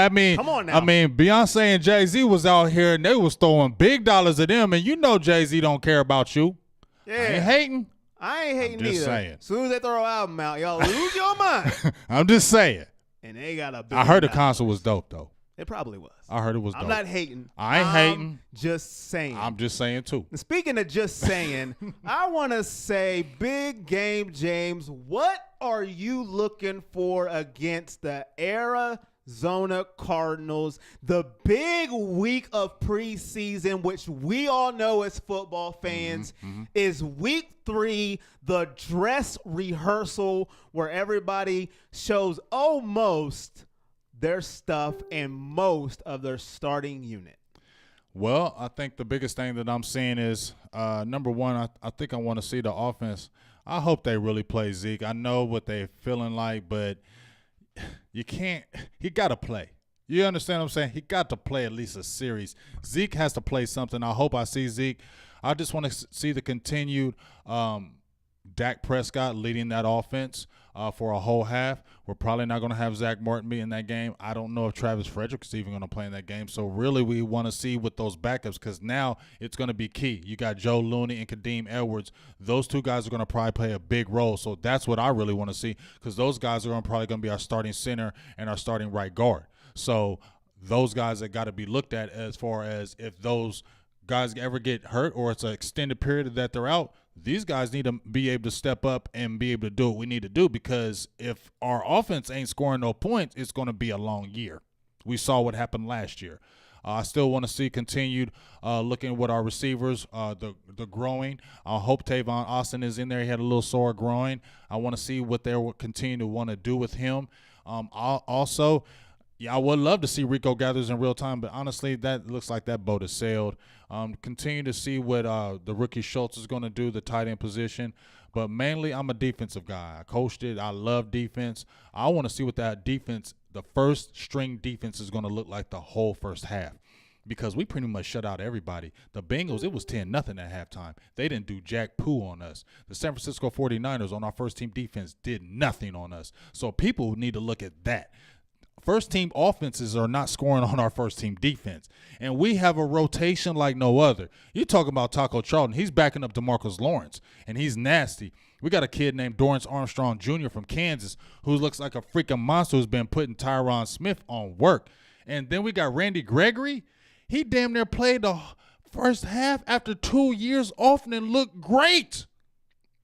mean, Come on now. I mean, Beyonce and Jay-Z was out here, and they was throwing big dollars at them, and you know Jay-Z don't care about you. Yeah. I ain't hating. I ain't hating just either. saying. As soon as they throw an album out, y'all lose your mind. I'm just saying. And they got a big I heard the concert was dope, though. It probably was. I heard it was dope. I'm not hating. I ain't hating. Just saying. I'm just saying, too. And speaking of just saying, I want to say, Big Game James, what are you looking for against the Arizona Cardinals? The big week of preseason, which we all know as football fans, is week 3, the dress rehearsal, where everybody shows almost their stuff and most of their starting unit. Well, I think the biggest thing that I'm seeing is, number one, I think I want to see the offense. I hope they really play Zeke. I know what they're feeling like, but you can't – he got to play. You understand what I'm saying? He got to play at least a series. Zeke has to play something. I hope I see Zeke. I just want to see the continued Dak Prescott leading that offense for a whole half. We're probably not going to have Zach Martin be in that game. I don't know if Travis Frederick's even going to play in that game. So, really, we want to see with those backups because now it's going to be key. You got Joe Looney and Kadeem Edwards. Those two guys are going to probably play a big role. So, that's what I really want to see because those guys are probably going to be our starting center and our starting right guard. So, those guys that got to be looked at as far as if those guys ever get hurt or it's an extended period that they're out, these guys need to be able to step up and be able to do what we need to do because if our offense ain't scoring no points, it's going to be a long year. We saw what happened last year. I still want to see continued looking with our receivers, the growing. I hope Tavon Austin is in there. He had a little sore groin. I want to see what they will continue to want to do with him. Also, yeah, I would love to see Rico Gathers in real time, but honestly, that looks like that boat has sailed. Continue to see what the rookie Schultz is going to do, the tight end position. But mainly, I'm a defensive guy. I coached it. I love defense. I want to see what that defense, the first string defense, is going to look like the whole first half. Because we pretty much shut out everybody. The Bengals, it was 10-0 at halftime. They didn't do jack poo on us. The San Francisco 49ers on our first-team defense did nothing on us. So people need to look at that. First-team offenses are not scoring on our first-team defense. And we have a rotation like no other. You talk about Taco Charlton. He's backing up DeMarcus Lawrence, and he's nasty. We got a kid named Dorrance Armstrong Jr. from Kansas who looks like a freaking monster who's been putting Tyron Smith on work. And then we got Randy Gregory. He damn near played the first half after 2 years off and looked great.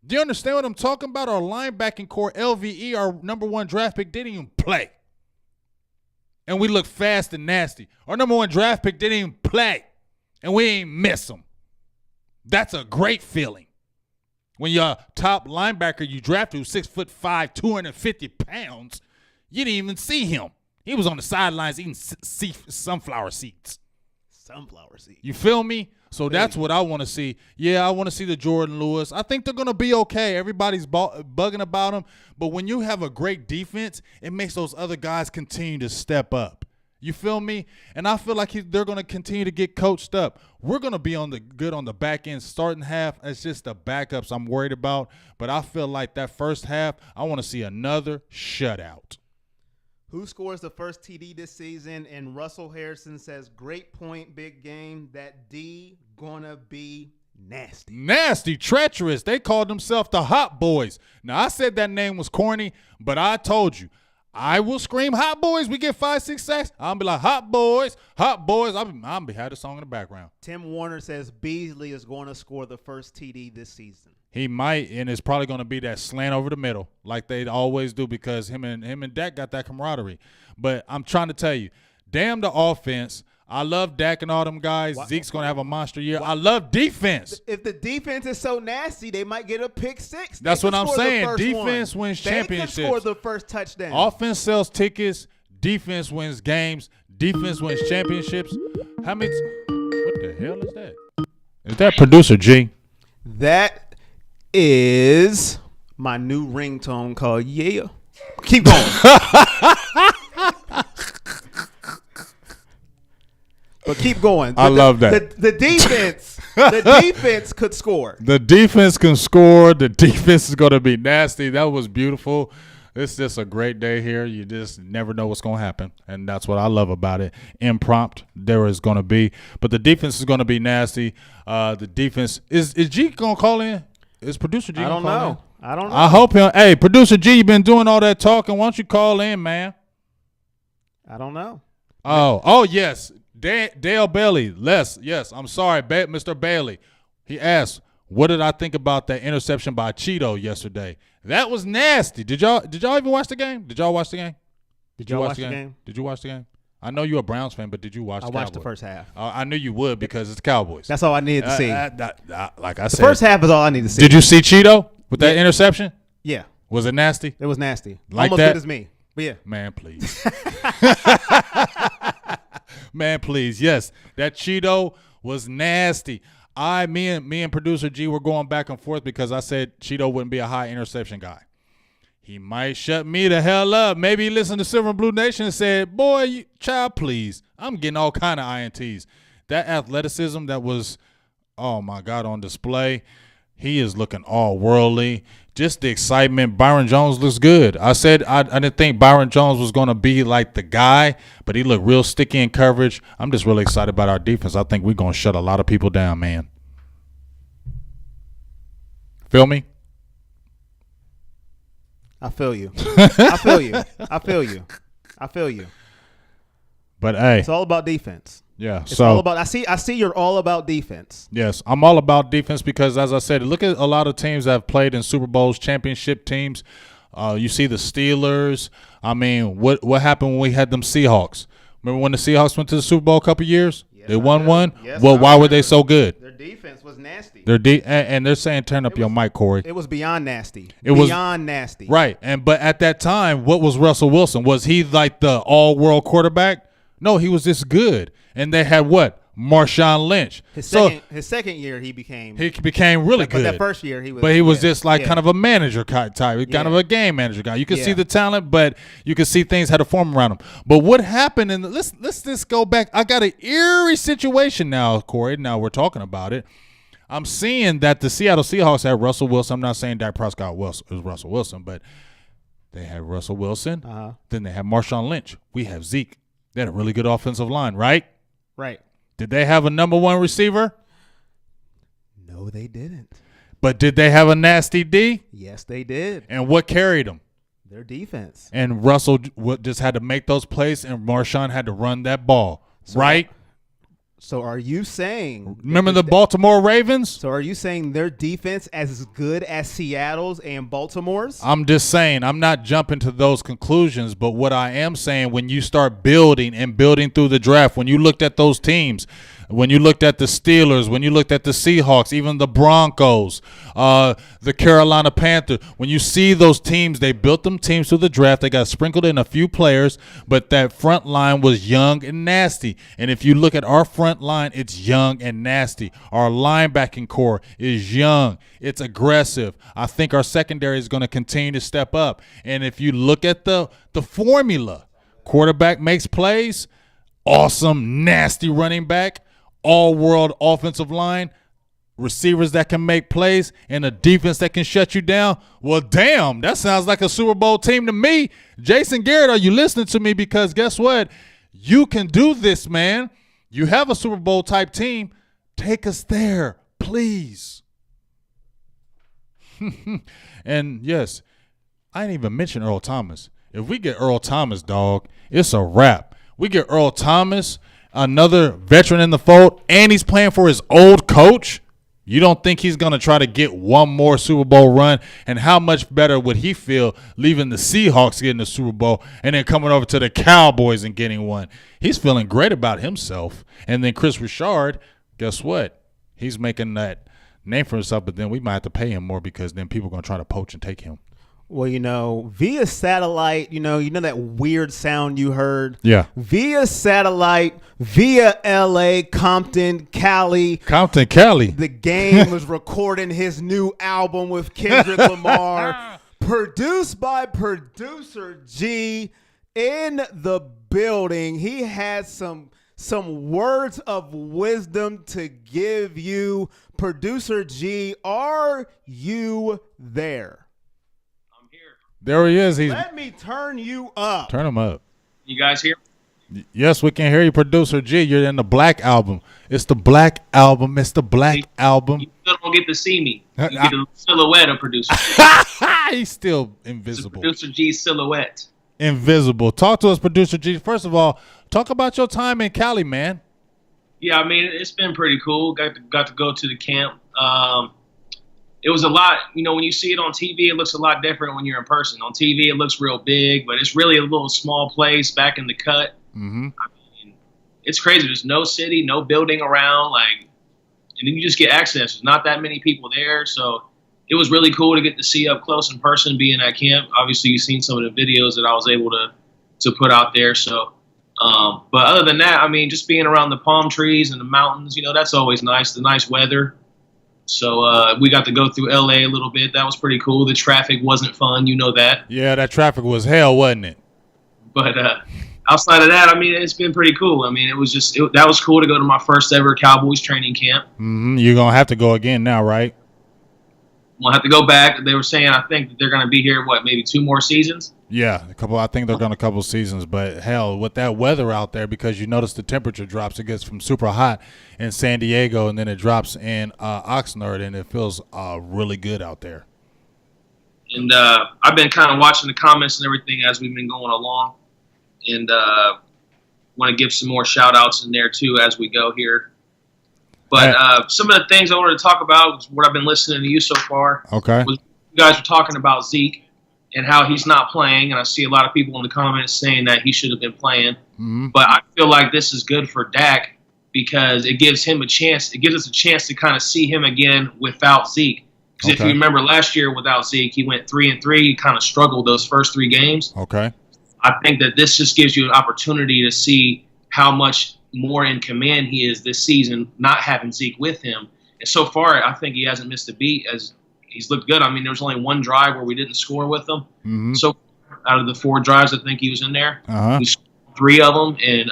Do you understand what I'm talking about? Our linebacking core, LVE, our number 1 draft pick, didn't even play. And we look fast and nasty. Our number 1 draft pick didn't even play. And we ain't miss him. That's a great feeling. When your top linebacker you drafted who's 6'5", 250 pounds, you didn't even see him. He was on the sidelines eating sunflower seeds. Sunflower seeds. You feel me? So that's what I want to see. Yeah, I want to see the Jordan Lewis. I think they're going to be okay. Everybody's bugging about them. But when you have a great defense, it makes those other guys continue to step up. You feel me? And I feel like they're going to continue to get coached up. We're going to be good on the back end starting half. It's just the backups I'm worried about. But I feel like that first half, I want to see another shutout. Who scores the first TD this season? And Russell Harrison says, great point, big game. That D gonna be nasty. Nasty, treacherous. They called themselves the Hot Boys. Now, I said that name was corny, but I told you. I will scream, Hot Boys. We get 5-6 sacks. I'll be like, Hot Boys, Hot Boys. I'll be had a song in the background. Tim Warner says Beasley is going to score the first TD this season. He might, and it's probably going to be that slant over the middle like they always do because him and Dak got that camaraderie. But I'm trying to tell you, damn the offense. I love Dak and all them guys. Zeke's going to have a monster year. I love defense. If the defense is so nasty, they might get a pick 6. That's what I'm saying. Defense wins championships. They can score the first touchdown. Offense sells tickets. Defense wins games. Defense wins championships. How many? What the hell is that? Is that producer G? That is my new ringtone called Yeah. Keep going. But keep going. I love that. The defense, the defense could score. The defense can score. The defense is going to be nasty. That was beautiful. It's just a great day here. You just never know what's going to happen, and that's what I love about it. Impromptu, there is going to be. But the defense is going to be nasty. The defense – is G going to call in? Is Producer G going to call in? I don't know. I hope him. Hey, Producer G, you been doing all that talking. Why don't you call in, man? I don't know. Oh, yes. Dale Bailey. Yes. I'm sorry, Mr. Bailey. He asked, what did I think about that interception by Cheeto yesterday? That was nasty. Did y'all even watch the game? Did y'all watch the game? Did you watch the game? Did you watch the game? I know you're a Browns fan, but did you watch the Cowboys? I watched the first half. I knew you would because it's Cowboys. That's all I needed to see. Like I said. The first half is all I need to see. Did you see Cheeto with that interception? Yeah. Was it nasty? It was nasty. Like almost that? good as me. But yeah. Man, please. Man, please. Yes, that Cheeto was nasty. Me and Producer G were going back and forth because I said Cheeto wouldn't be a high interception guy. He might shut me the hell up. Maybe he listened to Silver and Blue Nation and said, boy, child, please. I'm getting all kind of INTs. That athleticism that was, oh, my God, on display, he is looking all worldly. Just the excitement. Byron Jones looks good. I said I didn't think Byron Jones was going to be like the guy, but he looked real sticky in coverage. I'm just really excited about our defense. I think we're going to shut a lot of people down, man. Feel me? I feel you. I feel you. But, hey. It's all about defense. Yeah, it's all about. I see. You're all about defense. Yes, I'm all about defense because, as I said, look at a lot of teams that have played in Super Bowls, championship teams. You see the Steelers. I mean, what happened when we had them Seahawks? Remember when the Seahawks went to the Super Bowl a couple years? Yes, they won one. Yes, well, why were they so good? Their defense was nasty. And they're saying turn up your mic, Corey. It was beyond nasty. Nasty. Right, but at that time, what was Russell Wilson? Was he like the all-world quarterback? No, he was just good. And they had what? Marshawn Lynch. His second year, he became really good. But that first year, he was just like kind of a manager type, kind of a game manager guy. You can see the talent, but you can see things had to form around him. But what happened? And let's just go back. I got an eerie situation now, Corey. Now we're talking about it. I'm seeing that the Seattle Seahawks had Russell Wilson. I'm not saying Dak Prescott was Russell Wilson, but they had Russell Wilson. Then they had Marshawn Lynch. We have Zeke. They had a really good offensive line, right? Right. Did they have a number one receiver? No, they didn't. But did they have a nasty D? Yes, they did. And what carried them? Their defense. And Russell just had to make those plays, and Marshawn had to run that ball, right? So are you saying – remember the Baltimore Ravens? So are you saying their defense as good as Seattle's and Baltimore's? I'm just saying I'm not jumping to those conclusions, but what I am saying, when you start building through the draft, when you looked at those teams, when you looked at the Steelers, when you looked at the Seahawks, even the Broncos, the Carolina Panthers, when you see those teams, they built them teams through the draft. They got sprinkled in a few players, but that front line was young and nasty. And if you look at our front line, it's young and nasty. Our linebacking core is young. It's aggressive. I think our secondary is going to continue to step up. And if you look at the formula, quarterback makes plays, awesome, nasty running back, all-world offensive line, receivers that can make plays, and a defense that can shut you down. Well, damn, that sounds like a Super Bowl team to me. Jason Garrett, are you listening to me? Because guess what? You can do this, man. You have a Super Bowl type team. Take us there, please. And, yes, I didn't even mention Earl Thomas. If we get Earl Thomas, dog, it's a wrap. We get Earl Thomas, another veteran in the fold, and he's playing for his old coach. You don't think he's going to try to get one more Super Bowl run? And how much better would he feel leaving the Seahawks getting the Super Bowl and then coming over to the Cowboys and getting one? He's feeling great about himself. And then Chris Richard, guess what? He's making that name for himself, but then we might have to pay him more because then people are going to try to poach and take him. Well, via satellite, you know that weird sound you heard? Yeah. Via satellite, via LA, Compton, Cali. The Game was recording his new album with Kendrick Lamar, produced by producer G in the building. He has some words of wisdom to give you. Producer G, are you there? There he is. Let me turn you up. Turn him up. You guys hear me? Yes, we can hear you, Producer G. You're in the Black Album. It's the Black Album. It's the Black Album. You still don't get to see me. You get a silhouette of Producer G. He's still invisible. Producer G's silhouette. Invisible. Talk to us, Producer G. First of all, talk about your time in Cali, man. Yeah, I mean, it's been pretty cool. Got to go to the camp. It was a lot, when you see it on TV, it looks a lot different when you're in person. On TV, it looks real big, but it's really a little small place back in the cut. Mm-hmm. I mean, it's crazy. There's no city, no building around, and then you just get access. There's not that many people there, so it was really cool to get to see up close in person, being at camp. Obviously, you've seen some of the videos that I was able to put out there. So, but other than that, I mean, just being around the palm trees and the mountains, that's always nice. The nice weather. So we got to go through L.A. a little bit. That was pretty cool. The traffic wasn't fun. You know that. Yeah, that traffic was hell, wasn't it? But outside of that, I mean, it's been pretty cool. I mean, it was that was cool to go to my first ever Cowboys training camp. Mm-hmm. You're going to have to go again now, right? We'll have to go back. They were saying, I think, that they're going to be here, maybe 2 more seasons? Yeah, I think they're going a couple seasons. But, hell, with that weather out there, because you notice the temperature drops. It gets from super hot in San Diego, and then it drops in Oxnard, and it feels really good out there. And I've been kind of watching the comments and everything as we've been going along. And want to give some more shout-outs in there, too, as we go here. But some of the things I wanted to talk about was what I've been listening to you so far. Okay. You guys were talking about Zeke and how he's not playing, and I see a lot of people in the comments saying that he should have been playing. Mm-hmm. But I feel like this is good for Dak because it gives him a chance. It gives us a chance to kind of see him again without Zeke. Because if you remember last year without Zeke, he went 3-3. He kind of struggled those first 3 games. Okay. I think that this just gives you an opportunity to see how much more in command he is this season, not having Zeke with him. And so far, I think he hasn't missed a beat as he's looked good. I mean, there was only 1 drive where we didn't score with him. Mm-hmm. So out of the 4 drives, I think he was in there. Uh-huh. He scored 3 of them. And,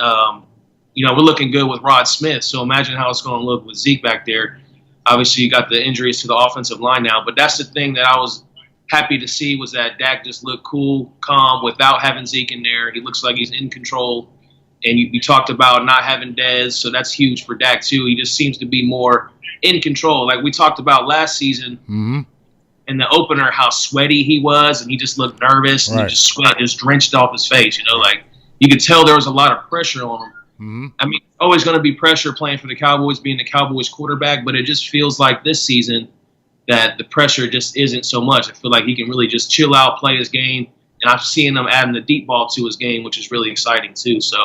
we're looking good with Rod Smith. So imagine how it's going to look with Zeke back there. Obviously, you got the injuries to the offensive line now. But that's the thing that I was happy to see was that Dak just looked cool, calm, without having Zeke in there. He looks like he's in control. And you talked about not having Dez, so that's huge for Dak, too. He just seems to be more in control. Like we talked about last season in the opener, how sweaty he was, and he just looked nervous, and he just sweat just drenched off his face. Like you could tell there was a lot of pressure on him. Mm-hmm. I mean, always going to be pressure playing for the Cowboys, being the Cowboys quarterback, but it just feels like this season that the pressure just isn't so much. I feel like he can really just chill out, play his game, and I'm seeing him adding the deep ball to his game, which is really exciting, too. So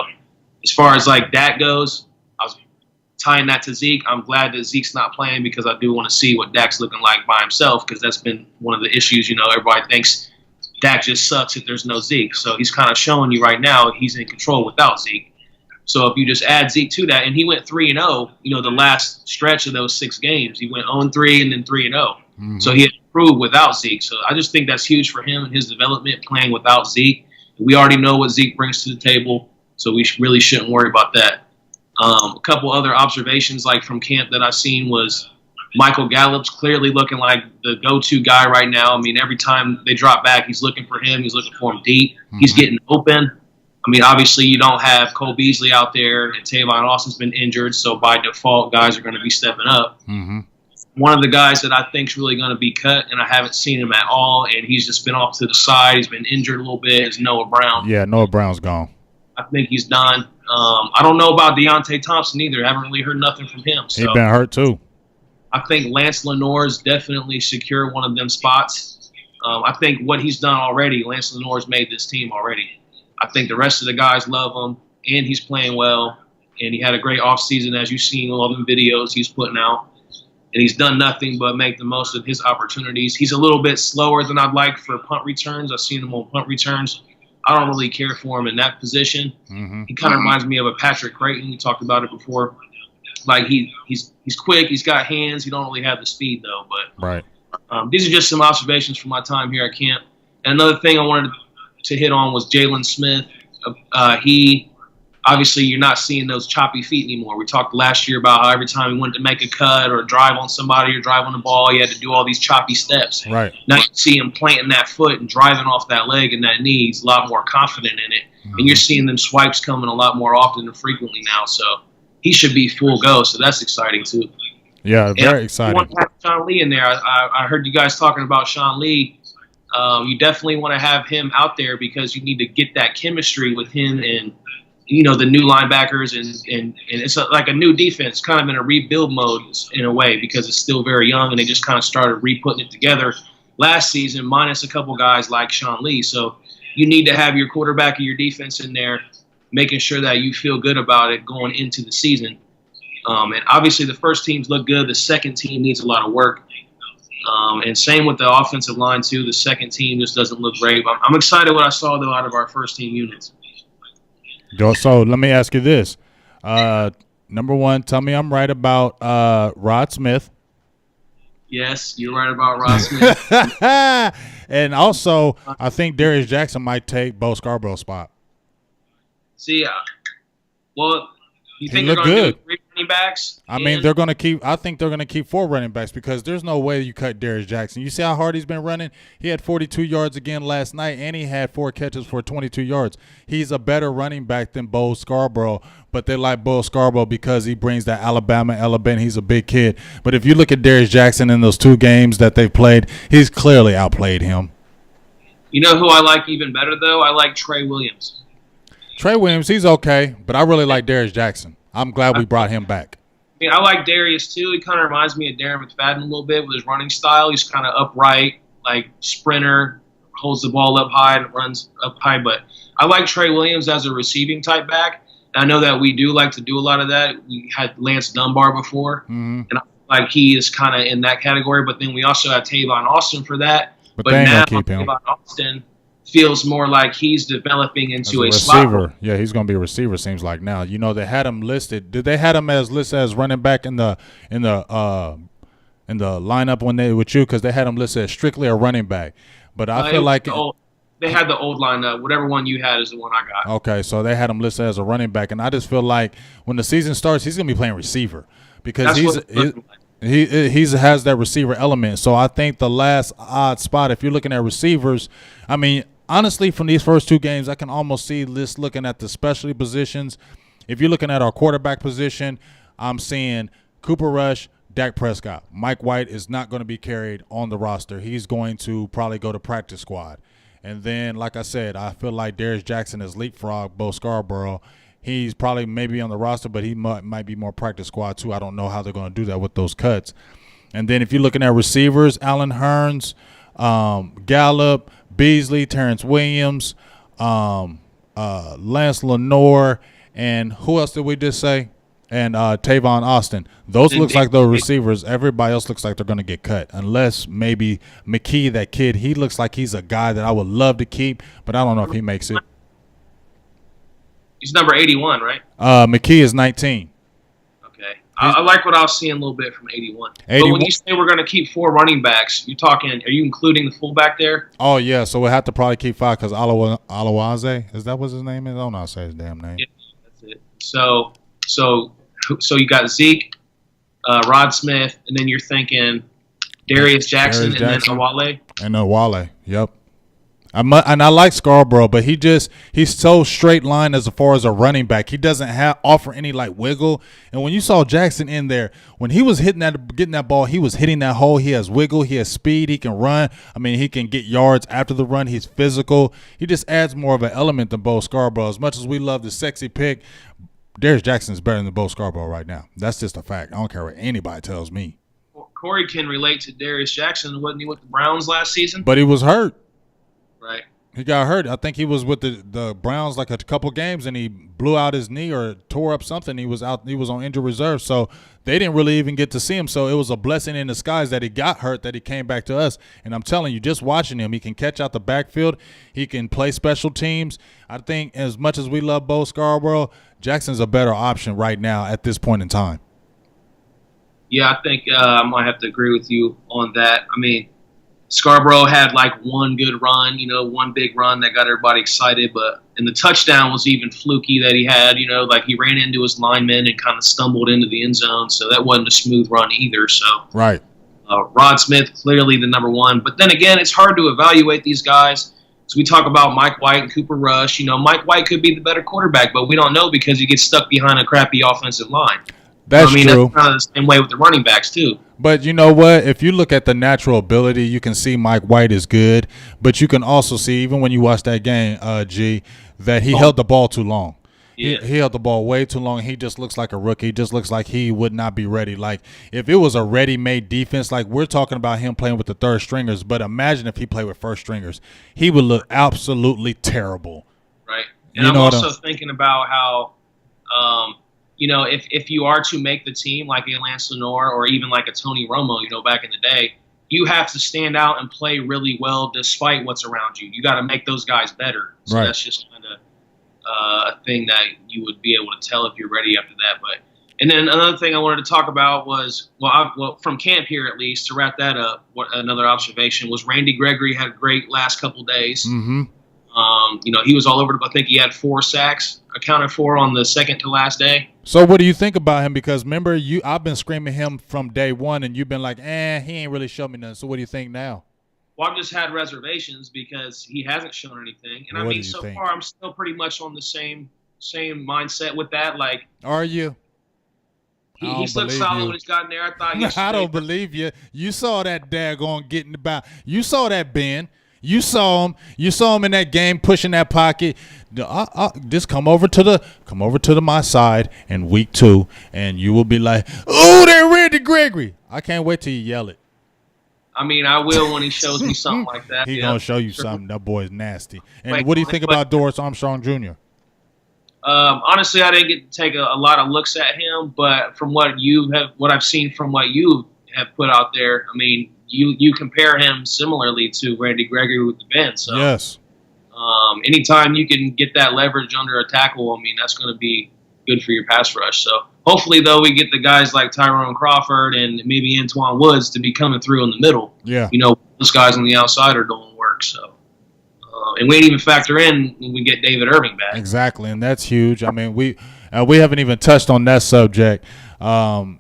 as far as Dak goes, I was tying that to Zeke. I'm glad that Zeke's not playing because I do want to see what Dak's looking like by himself because that's been one of the issues. Everybody thinks Dak just sucks if there's no Zeke. So he's kind of showing you right now he's in control without Zeke. So if you just add Zeke to that, and he went 3-0, the last stretch of those 6 games, he went 0-3 and then 3-0. Mm-hmm. So he had improved without Zeke. So I just think that's huge for him and his development playing without Zeke. We already know what Zeke brings to the table. So we really shouldn't worry about that. A couple other observations from camp that I've seen was Michael Gallup's clearly looking like the go-to guy right now. I mean, every time they drop back, he's looking for him. He's looking for him deep. Mm-hmm. He's getting open. I mean, obviously you don't have Cole Beasley out there, and Tavon Austin's been injured, so by default, guys are going to be stepping up. Mm-hmm. One of the guys that I think is really going to be cut, and I haven't seen him at all, and he's just been off to the side. He's been injured a little bit, is Noah Brown. Yeah, Noah Brown's gone. I think he's done. I don't know about Deontay Thompson either. I haven't really heard nothing from him. So he's been hurt too. I think Lance Lenoir's definitely secure one of them spots. I think what he's done already, Lance Lenoir's made this team already. I think the rest of the guys love him, and he's playing well. And he had a great offseason, as you've seen all the videos he's putting out. and he's done nothing but make the most of his opportunities. He's a little bit slower than I'd like for punt returns. I've seen him on punt returns. I don't really care for him in that position. Mm-hmm. He kind of reminds me of a Patrick Creighton. We talked about it before. Like he's quick. He's got hands. He don't really have the speed though. But right. These are just some observations from my time here at camp. And another thing I wanted to hit on was Jaylon Smith. He obviously you're not seeing those choppy feet anymore. We talked last year about how every time he wanted to make a cut or drive on somebody or drive on the ball, he had to do all these choppy steps. Right. Now you see him planting that foot and driving off that leg and that knee. He's a lot more confident in it. Mm-hmm. And you're seeing them swipes coming a lot more often and frequently now. So he should be full go. So that's exciting too. Yeah, very exciting. You want to have Shawn Lee in there. I heard you guys talking about Shawn Lee. You definitely want to have him out there because you need to get that chemistry with him and, the new linebackers. And it's like a new defense, kind of in a rebuild mode in a way because it's still very young and they just kind of started re-putting it together last season minus a couple guys like Shawn Lee. So you need to have your quarterback and your defense in there making sure that you feel good about it going into the season. And obviously the first teams look good. The second team needs a lot of work. And same with the offensive line, too. The second team just doesn't look great. I'm excited what I saw, though, out of our first team units. So let me ask you this. Number one, tell me I'm right about Rod Smith. Yes, you're right about Rod Smith. And also, I think Darius Jackson might take Bo Scarborough's spot. See, well, you think look they're going to good. do 3 running backs? I mean, they're going to keep – I think they're going to keep 4 running backs because there's no way you cut Darius Jackson. You see how hard he's been running? He had 42 yards again last night, and he had 4 catches for 22 yards. He's a better running back than Bo Scarborough, but they like Bo Scarborough because he brings that Alabama element. He's a big kid. But if you look at Darius Jackson in those 2 games that they've played, he's clearly outplayed him. You know who I like even better, though? I like Trey Williams. Trey Williams, he's okay, but I really like Darius Jackson. I'm glad we brought him back. I mean, I like Darius, too. He kind of reminds me of Darren McFadden a little bit with his running style. He's kind of upright, like sprinter, holds the ball up high and runs up high. But I like Trey Williams as a receiving type back. And I know that we do like to do a lot of that. We had Lance Dunbar before, and I feel like he is kind of in that category. But then we also have Tavon Austin for that. But they ain't now gonna keep him. Tavon Austin feels more like he's developing into a receiver. slot. Yeah, he's going to be a receiver. Seems like now. They had him listed. Did they had him as listed as running back in the lineup when they with you? Because they had him listed as strictly a running back. But I feel like they had the old lineup. Whatever one you had is the one I got. Okay, so they had him listed as a running back, and I just feel like when the season starts, he's going to be playing receiver because he has that receiver element. So I think the last odd spot, if you're looking at receivers, I mean. Honestly, from these first 2 games, I can almost see this looking at the specialty positions. If you're looking at our quarterback position, I'm seeing Cooper Rush, Dak Prescott. Mike White is not going to be carried on the roster. He's going to probably go to practice squad. And then, like I said, I feel like Darius Jackson is leapfrog Bo Scarborough. He's probably maybe on the roster, but he might be more practice squad too. I don't know how they're going to do that with those cuts. And then if you're looking at receivers, Allen Hurns, Gallup, Beasley, Terrence Williams, Lance Lenore, and who else did we just say? And Tavon Austin. Those looks like those receivers. Everybody else looks like they're going to get cut. Unless maybe McKee, that kid, he looks like he's a guy that I would love to keep, but I don't know if he makes it. He's number 81, right? McKee is 19. Okay. I like what I was seeing a little bit from 81. But when you say we're going to keep 4 running backs, are you including the fullback there? Oh, yeah, so we'll have to probably keep 5 because Alawaze, is that what his name is? I don't know how to say his damn name. Yeah, that's it. So you got Zeke, Rod Smith, and then you're thinking Darius Jackson, and then Awale? And Awale, yep. And I like Scarborough, but he's so straight line as far as a running back. He doesn't offer any like wiggle. And when you saw Jackson in there, when he was getting that ball, he was hitting that hole. He has wiggle. He has speed. He can run. I mean, he can get yards after the run. He's physical. He just adds more of an element than Bo Scarborough. As much as we love the sexy pick, Darius Jackson is better than Bo Scarborough right now. That's just a fact. I don't care what anybody tells me. Corey can relate to Darius Jackson. Wasn't he with the Browns last season? But he was hurt. Right. He got hurt. I think he was with the Browns like a couple games, and he blew out his knee or tore up something. He was out. He was on injured reserve, so they didn't really even get to see him. So it was a blessing in disguise that he got hurt, that he came back to us. And I'm telling you, just watching him, he can catch out the backfield. He can play special teams. I think as much as we love Bo Scarborough, Jackson's a better option right now at this point in time. Yeah, I think I might have to agree with you on that. I mean, Scarborough had like one good run, one big run that got everybody excited, and the touchdown was even fluky that he had, like he ran into his lineman and kind of stumbled into the end zone, so that wasn't a smooth run either. So right, Rod Smith clearly the number one, but then again, it's hard to evaluate these guys. So we talk about Mike White and Cooper Rush. Mike White could be the better quarterback, but we don't know because he gets stuck behind a crappy offensive line. That's true. That's kind of the same way with the running backs too. But you know what? If you look at the natural ability, you can see Mike White is good. But you can also see, even when you watch that game, G, that he held the ball too long. Yeah. He held the ball way too long. He just looks like a rookie. He just looks like he would not be ready. Like, if it was a ready-made defense, like we're talking about him playing with the third stringers, but imagine if he played with first stringers. He would look absolutely terrible. Right. And I'm also thinking about how if you are to make the team like a Lance Lenore or even like a Tony Romo, back in the day, you have to stand out and play really well despite what's around you. You got to make those guys better. So that's just kind of a thing that you would be able to tell if you're ready after that. And then another thing I wanted to talk about was, from camp here at least, to wrap that up, another observation was Randy Gregory had a great last couple days. Mm-hmm. He was all over. I think he had 4 sacks accounted for on the second to last day. So what do you think about him? Because remember, I've been screaming him from day one, and you've been like, he ain't really shown me nothing. So what do you think now? Well, I've just had reservations because he hasn't shown anything. And so far I'm still pretty much on the same mindset with that. Like, are you? He's looked solid when he's gotten there. I thought I don't believe you. You saw that daggone getting about. You saw that Ben. You saw him. You saw him in that game pushing that pocket. Just come over to my side in week 2, and you will be like, "Oh, they're Randy Gregory." I can't wait till you yell it. I mean, I will when he shows me something like that. He's gonna show you something. That boy is nasty. And what do you think about Doris Armstrong Jr.? Honestly, I didn't get to take a lot of looks at him, but from what I've seen from what you have put out there, I mean, you compare him similarly to Randy Gregory with the bend. So yes. Anytime you can get that leverage under a tackle, I mean, that's going to be good for your pass rush. So hopefully, though, we get the guys like Tyrone Crawford and maybe Antoine Woods to be coming through in the middle. Yeah. Those guys on the outside are doing work. So, and we didn't even factor in when we get David Irving back. Exactly, and that's huge. I mean, we haven't even touched on that subject. Now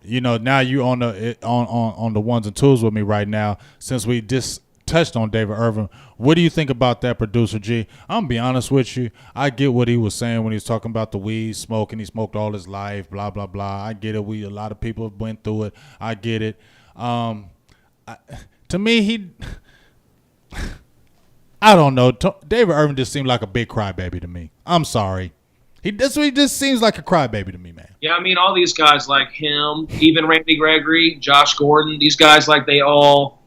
you on the ones and twos with me right now. Since we just touched on David Irving, what do you think about that, producer G? I'm gonna be honest with you. I get what he was saying when he was talking about the weed smoking. He smoked all his life, blah blah blah. I get it. A lot of people have went through it. I get it. To me, I don't know. David Irving just seemed like a big crybaby to me. I'm sorry. He just seems like a crybaby to me, man. Yeah, I mean, all these guys like him, even Randy Gregory, Josh Gordon, these guys, like, they all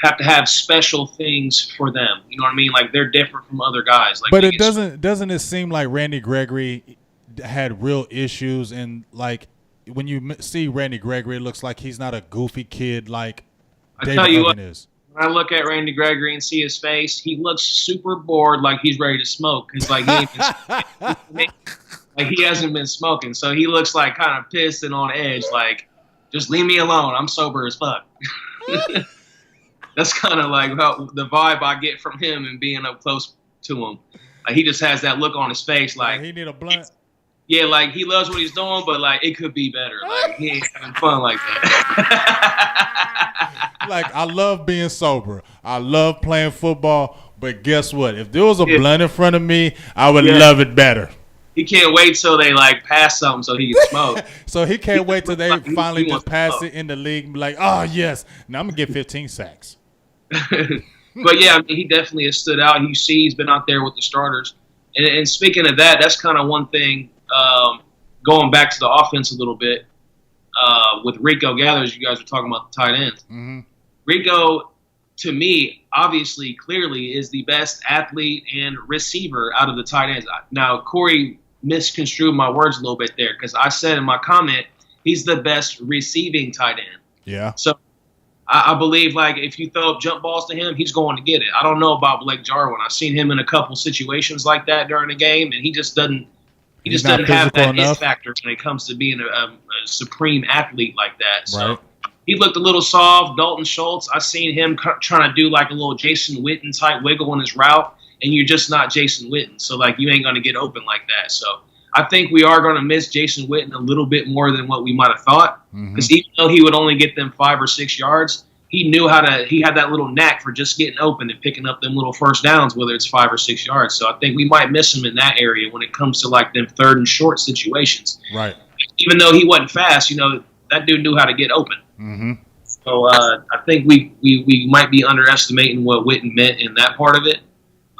have to have special things for them. You know what I mean? Like, they're different from other guys. Like, but it doesn't it seem like Randy Gregory had real issues? And, like, when you see Randy Gregory, it looks like he's not a goofy kid like David Irving is. When I look at Randy Gregory and see his face, he looks super bored, like he's ready to smoke. Because, like, he hasn't been smoking. So he looks like kind of pissed and on edge, like, just leave me alone. I'm sober as fuck. That's kind of like the vibe I get from him and being up close to him. Like, he just has that look on his face, like he need a blunt. Yeah, like he loves what he's doing, but like it could be better. Like he ain't having fun like that. Like, I love being sober. I love playing football, but guess what? If there was a blunt in front of me, I would love it better. He can't wait till they like pass something so he can smoke. So he can't wait till they finally just pass it in the league and be like, oh yes, now I'm gonna get 15 sacks. But yeah, I mean, he definitely has stood out. You see, he's been out there with the starters. And speaking of that, that's kind of one thing. Going back to the offense a little bit, with Rico Gathers, you guys were talking about the tight ends. Mm-hmm. Rico to me, obviously, clearly, is the best athlete and receiver out of the tight ends. Now, Corey misconstrued my words a little bit there because I said in my comment he's the best receiving tight end. Yeah. So I believe, like, if you throw up jump balls to him, he's going to get it. I don't know about Blake Jarwin. I've seen him in a couple situations like that during the game, and he just doesn't. He just doesn't have that it factor when it comes to being a supreme athlete like that. So right. He looked a little soft. Dalton Schultz, I seen him trying to do like a little Jason Witten type wiggle in his route, and you're just not Jason Witten. So, like, you ain't going to get open like that. So I think we are going to miss Jason Witten a little bit more than what we might have thought. Because even though he would only get them 5 or 6 yards, he knew he had that little knack for just getting open and picking up them little first downs, whether it's 5 or 6 yards. So I think we might miss him in that area when it comes to like them 3rd and short situations. Right. Even though he wasn't fast, that dude knew how to get open. So I think we might be underestimating what Witten meant in that part of it.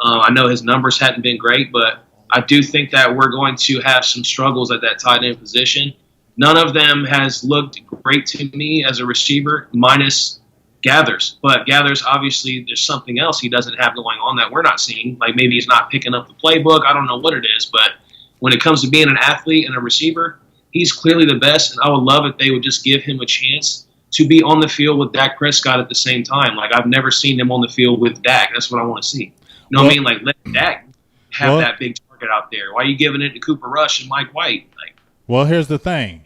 I know his numbers hadn't been great, but I do think that we're going to have some struggles at that tight end position. None of them has looked great to me as a receiver, minus Gathers. But Gathers, obviously, there's something else he doesn't have going on that we're not seeing. Like maybe he's not picking up the playbook. I don't know what it is. But when it comes to being an athlete and a receiver, he's clearly the best. And I would love if they would just give him a chance to be on the field with Dak Prescott at the same time. Like I've never seen him on the field with Dak. That's what I want to see. You know what I mean? Like let Dak have that big target out there. Why are you giving it to Cooper Rush and Mike White? Well, here's the thing.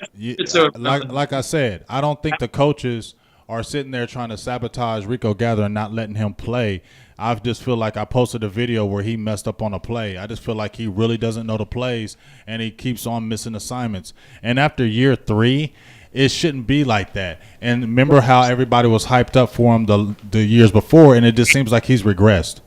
Like I said, I don't think the coaches are sitting there trying to sabotage Rico Gathers and not letting him play. I just feel like I posted a video where he messed up on a play. I just feel like he really doesn't know the plays, and he keeps on missing assignments. And after year 3, it shouldn't be like that. And remember how everybody was hyped up for him the years before, and it just seems like he's regressed.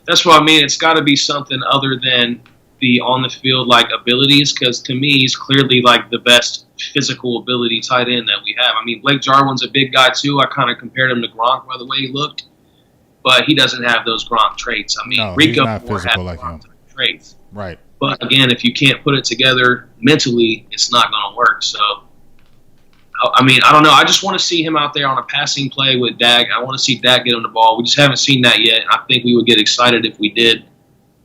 That's what I mean. It's got to be something other than the on-the-field like abilities, because to me, he's clearly like the best physical ability tight end that we have. I mean, Blake Jarwin's a big guy too. I kind of compared him to Gronk by the way he looked, but he doesn't have those Gronk traits. I mean, no, Rico he's not physical like him. Traits. Right. But again, if you can't put it together mentally, it's not going to work. So, I mean, I don't know. I just want to see him out there on a passing play with Dak. I want to see Dak get him the ball. We just haven't seen that yet. I think we would get excited if we did.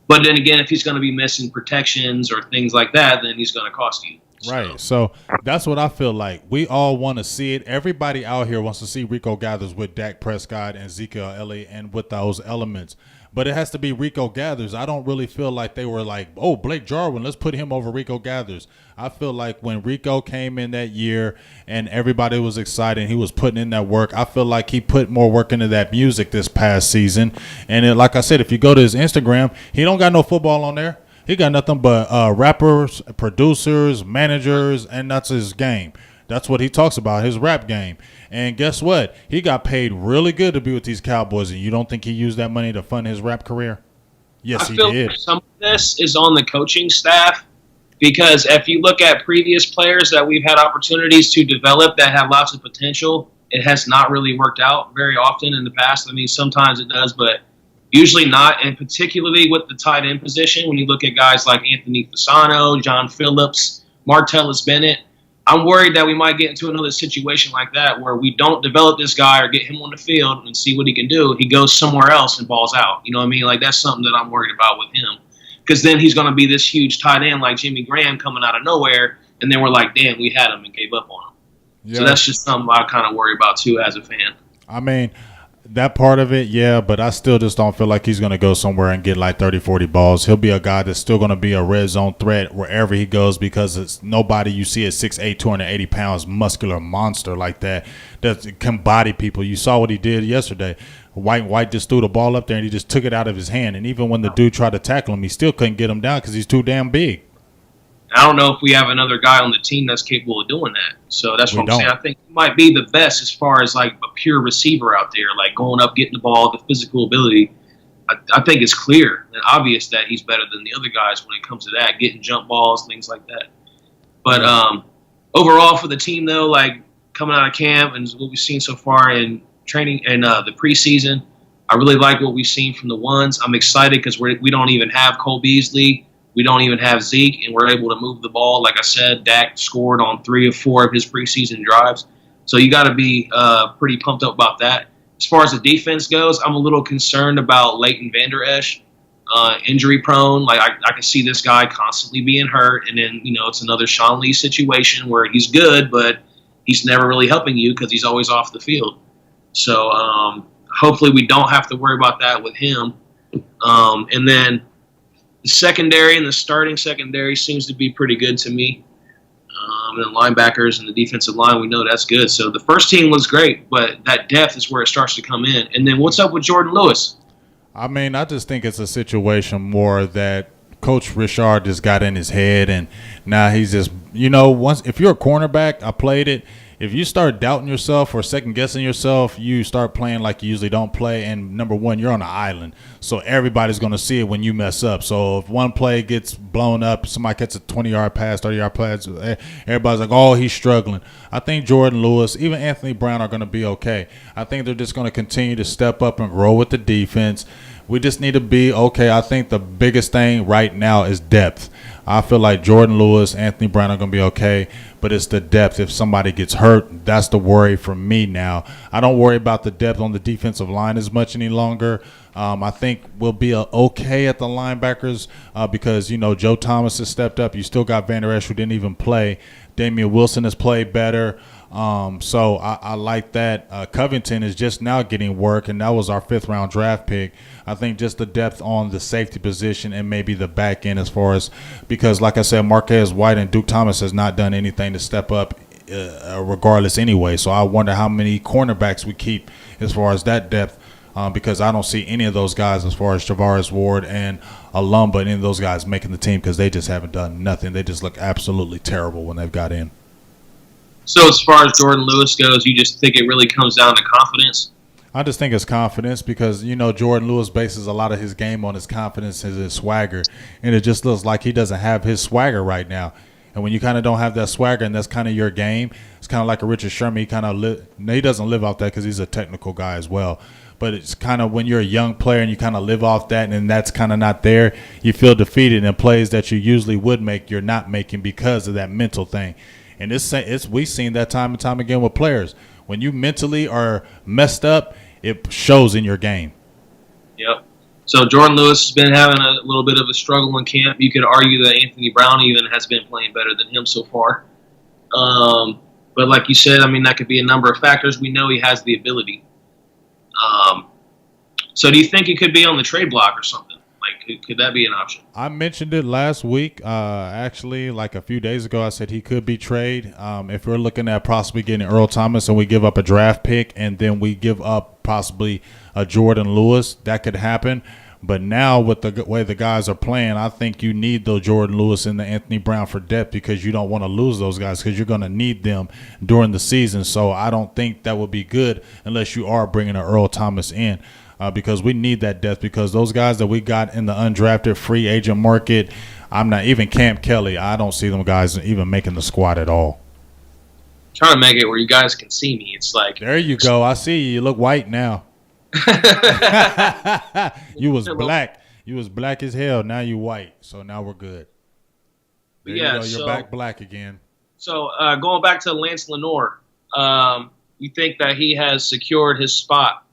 But then again, if he's going to be missing protections or things like that, then he's going to cost you. Right. So that's what I feel like. We all want to see it. Everybody out here wants to see Rico Gathers with Dak Prescott and Ezekiel Elliott and with those elements. But it has to be Rico Gathers. I don't really feel like they were like, oh, Blake Jarwin, let's put him over Rico Gathers. I feel like when Rico came in that year and everybody was excited, he was putting in that work. I feel like he put more work into that music this past season. And like I said, if you go to his Instagram, he don't got no football on there. He got nothing but rappers, producers, managers, and that's his game. That's what he talks about, his rap game. And guess what? He got paid really good to be with these Cowboys, and you don't think he used that money to fund his rap career? Yes, he did. I feel like some of this is on the coaching staff, because if you look at previous players that we've had opportunities to develop that have lots of potential, it has not really worked out very often in the past. I mean, sometimes it does, but usually not, and particularly with the tight end position, when you look at guys like Anthony Fasano, John Phillips, Martellus Bennett, I'm worried that we might get into another situation like that where we don't develop this guy or get him on the field and see what he can do. He goes somewhere else and balls out. You know what I mean? Like, that's something that I'm worried about with him, because then he's going to be this huge tight end like Jimmy Graham coming out of nowhere, and then we're like, damn, we had him and gave up on him. Yeah. So that's just something I kind of worry about too as a fan. I mean, that part of it, yeah, but I still just don't feel like he's going to go somewhere and get like 30, 40 balls. He'll be a guy that's still going to be a red zone threat wherever he goes, because it's nobody you see at 6'8", 280 pounds, muscular monster like that can body people. You saw what he did yesterday. White just threw the ball up there and he just took it out of his hand. And even when the dude tried to tackle him, he still couldn't get him down because he's too damn big. I don't know if we have another guy on the team that's capable of doing that. So that's what I'm saying. I think he might be the best as far as like a pure receiver out there, like going up, getting the ball, the physical ability. I think it's clear and obvious that he's better than the other guys when it comes to that, getting jump balls, things like that. But overall for the team, though, like coming out of camp and what we've seen so far in training and the preseason, I really like what we've seen from the ones. I'm excited because we don't even have Cole Beasley. We don't even have Zeke, and we're able to move the ball. Like I said, Dak scored on 3 of 4 of his preseason drives. So you got to be pretty pumped up about that. As far as the defense goes, I'm a little concerned about Leighton Vander Esch, injury prone. Like I can see this guy constantly being hurt, and then it's another Shawn Lee situation where he's good, but he's never really helping you because he's always off the field. So hopefully we don't have to worry about that with him. And then the secondary and the starting secondary seems to be pretty good to me. And the linebackers and the defensive line, we know that's good. So the first team was great, but that depth is where it starts to come in. And then what's up with Jordan Lewis? I mean, I just think it's a situation more that Coach Richard just got in his head, and now he's just, once if you're a cornerback, I played it. If you start doubting yourself or second-guessing yourself, you start playing like you usually don't play. And, number one, you're on an island, so everybody's going to see it when you mess up. So if one play gets blown up, somebody gets a 20-yard pass, 30-yard pass, everybody's like, oh, he's struggling. I think Jordan Lewis, even Anthony Brown are going to be okay. I think they're just going to continue to step up and grow with the defense. We just need to be okay. I think the biggest thing right now is depth. I feel like Jordan Lewis, Anthony Brown are going to be okay, but it's the depth. If somebody gets hurt, that's the worry for me now. I don't worry about the depth on the defensive line as much any longer. I think we'll be okay at the linebackers because, Joe Thomas has stepped up. You still got Vander Esch, who didn't even play. Damian Wilson has played better. So I like that. Covington is just now getting work, and that was our 5th-round draft pick. I think just the depth on the safety position and maybe the back end as far as – because, like I said, Marquez White and Duke Thomas has not done anything to step up regardless anyway. So I wonder how many cornerbacks we keep as far as that depth because I don't see any of those guys as far as Javaris Ward and Alumba, any of those guys making the team because they just haven't done nothing. They just look absolutely terrible when they've got in. So as far as Jordan Lewis goes, you just think it really comes down to confidence? I just think it's confidence because, Jordan Lewis bases a lot of his game on his confidence and his swagger, and it just looks like he doesn't have his swagger right now. And when you kind of don't have that swagger and that's kind of your game, it's kind of like a Richard Sherman. He doesn't live off that because he's a technical guy as well. But it's kind of when you're a young player and you kind of live off that and that's kind of not there, you feel defeated, and plays that you usually would make, you're not making because of that mental thing. And we've seen that time and time again with players. When you mentally are messed up, it shows in your game. Yep. So Jordan Lewis has been having a little bit of a struggle in camp. You could argue that Anthony Brown even has been playing better than him so far. But like you said, that could be a number of factors. We know he has the ability. So do you think he could be on the trade block or something? Like, could that be an option? I mentioned it last week. Actually, like a few days ago, I said he could be traded. If we're looking at possibly getting Earl Thomas and we give up a draft pick and then we give up possibly a Jordan Lewis, that could happen. But now with the way the guys are playing, I think you need the Jordan Lewis and the Anthony Brown for depth because you don't want to lose those guys because you're going to need them during the season. So I don't think that would be good unless you are bringing an Earl Thomas in. Because we need that depth because those guys that we got in the undrafted free agent market, I'm not even Camp Kelly. I don't see them guys even making the squad at all. I'm trying to make it where you guys can see me. It's like there you go. I see you. You look white now. You was black. You was black as hell. Now you white. So now we're good. There you go. You're back black again. So going back to Lance Lenoir, you think that he has secured his spot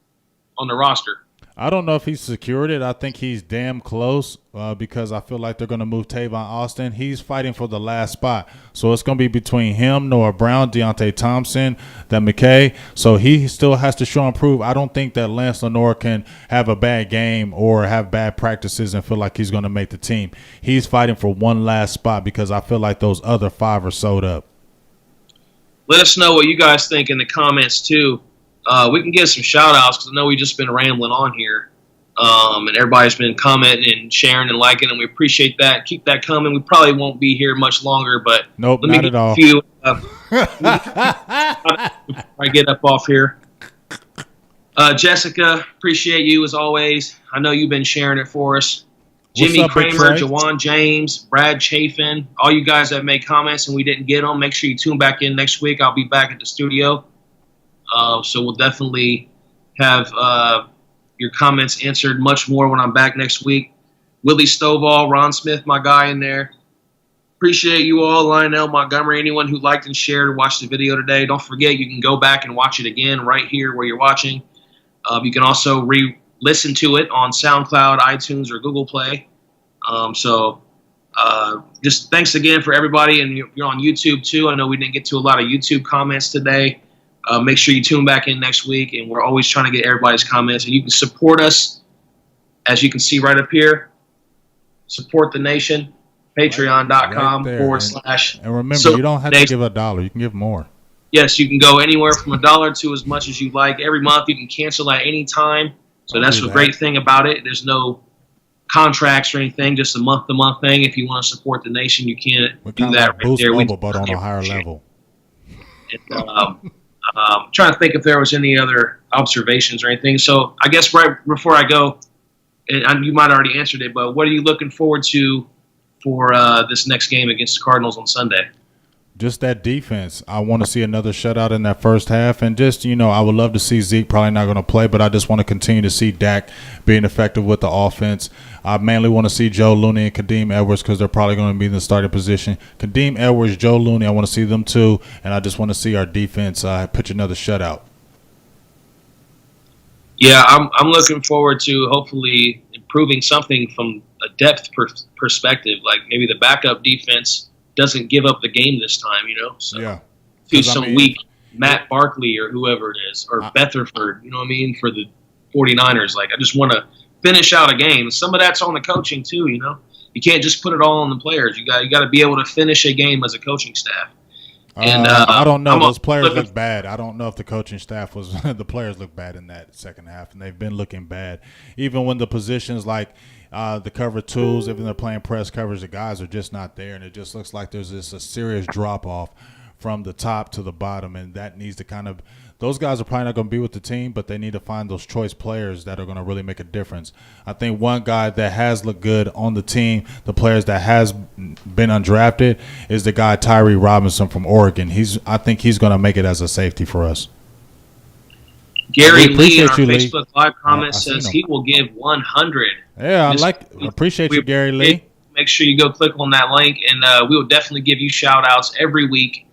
on the roster? I don't know if he's secured it. I think he's damn close because I feel like they're going to move Tavon Austin. He's fighting for the last spot. So it's going to be between him, Noah Brown, Deontay Thompson, that McKay. So he still has to show and prove. I don't think that Lance Lenoir can have a bad game or have bad practices and feel like he's going to make the team. He's fighting for one last spot because I feel like those other 5 are sold up. Let us know what you guys think in the comments, too. We can get some shout-outs because I know we've just been rambling on here. And everybody's been commenting and sharing and liking, and we appreciate that. Keep that coming. We probably won't be here much longer, but nope, let me not get at all. A few I get up off here. Jessica, appreciate you as always. I know you've been sharing it for us. Jimmy up, Kramer, Jawan James, Brad Chafin, all you guys that made comments and we didn't get them, make sure you tune back in next week. I'll be back at the studio. So we'll definitely have your comments answered much more when I'm back next week. Willie Stovall, Ron Smith, my guy in there. Appreciate you all, Lionel, Montgomery, anyone who liked and shared or watched the video today. Don't forget, you can go back and watch it again right here where you're watching. You can also re-listen to it on SoundCloud, iTunes, or Google Play. Just thanks again for everybody. And you're on YouTube, too. I know we didn't get to a lot of YouTube comments today. Make sure you tune back in next week. And we're always trying to get everybody's comments. And you can support us, as you can see right up here. Support the nation. Patreon.com /. And remember, you don't have to give $1. You can give more. Yes, you can go anywhere from $1 to as much as you like. Every month you can cancel at any time. So that's the great thing about it. There's no contracts or anything, just a month-to-month thing. If you want to support the nation, you can do that right there. But on a higher level. And, trying to think if there was any other observations or anything. So I guess right before I go, and you might have already answered it, but what are you looking forward to for this next game against the Cardinals on Sunday? Just that defense. I want to see another shutout in that first half. And just, I would love to see Zeke probably not going to play, but I just want to continue to see Dak being effective with the offense. I mainly want to see Joe Looney and Kadeem Edwards because they're probably going to be in the starting position. Kadeem Edwards, Joe Looney, I want to see them too. And I just want to see our defense pitch another shutout. Yeah, I'm looking forward to hopefully improving something from a depth perspective, like maybe the backup defense doesn't give up the game this time, So yeah. To some weak Matt Barkley or whoever it is, or Betherford, for the 49ers. Like, I just want to finish out a game. Some of that's on the coaching too, You can't just put it all on the players. You got to be able to finish a game as a coaching staff. And I don't know. Those players look bad. I don't know if the coaching staff was – the players look bad in that second half, and they've been looking bad. Even when the positions like – the cover twos, even they're playing press coverage, the guys are just not there, and it just looks like there's a serious drop-off from the top to the bottom, and that needs to kind of – those guys are probably not going to be with the team, but they need to find those choice players that are going to really make a difference. I think one guy that has looked good on the team, the players that has been undrafted, is the guy Tyree Robinson from Oregon. I think he's going to make it as a safety for us. Gary Lee in our Facebook Live comment says he will give 100. Yeah, appreciate you, Gary Lee. Make sure you go click on that link, and we will definitely give you shout-outs every week.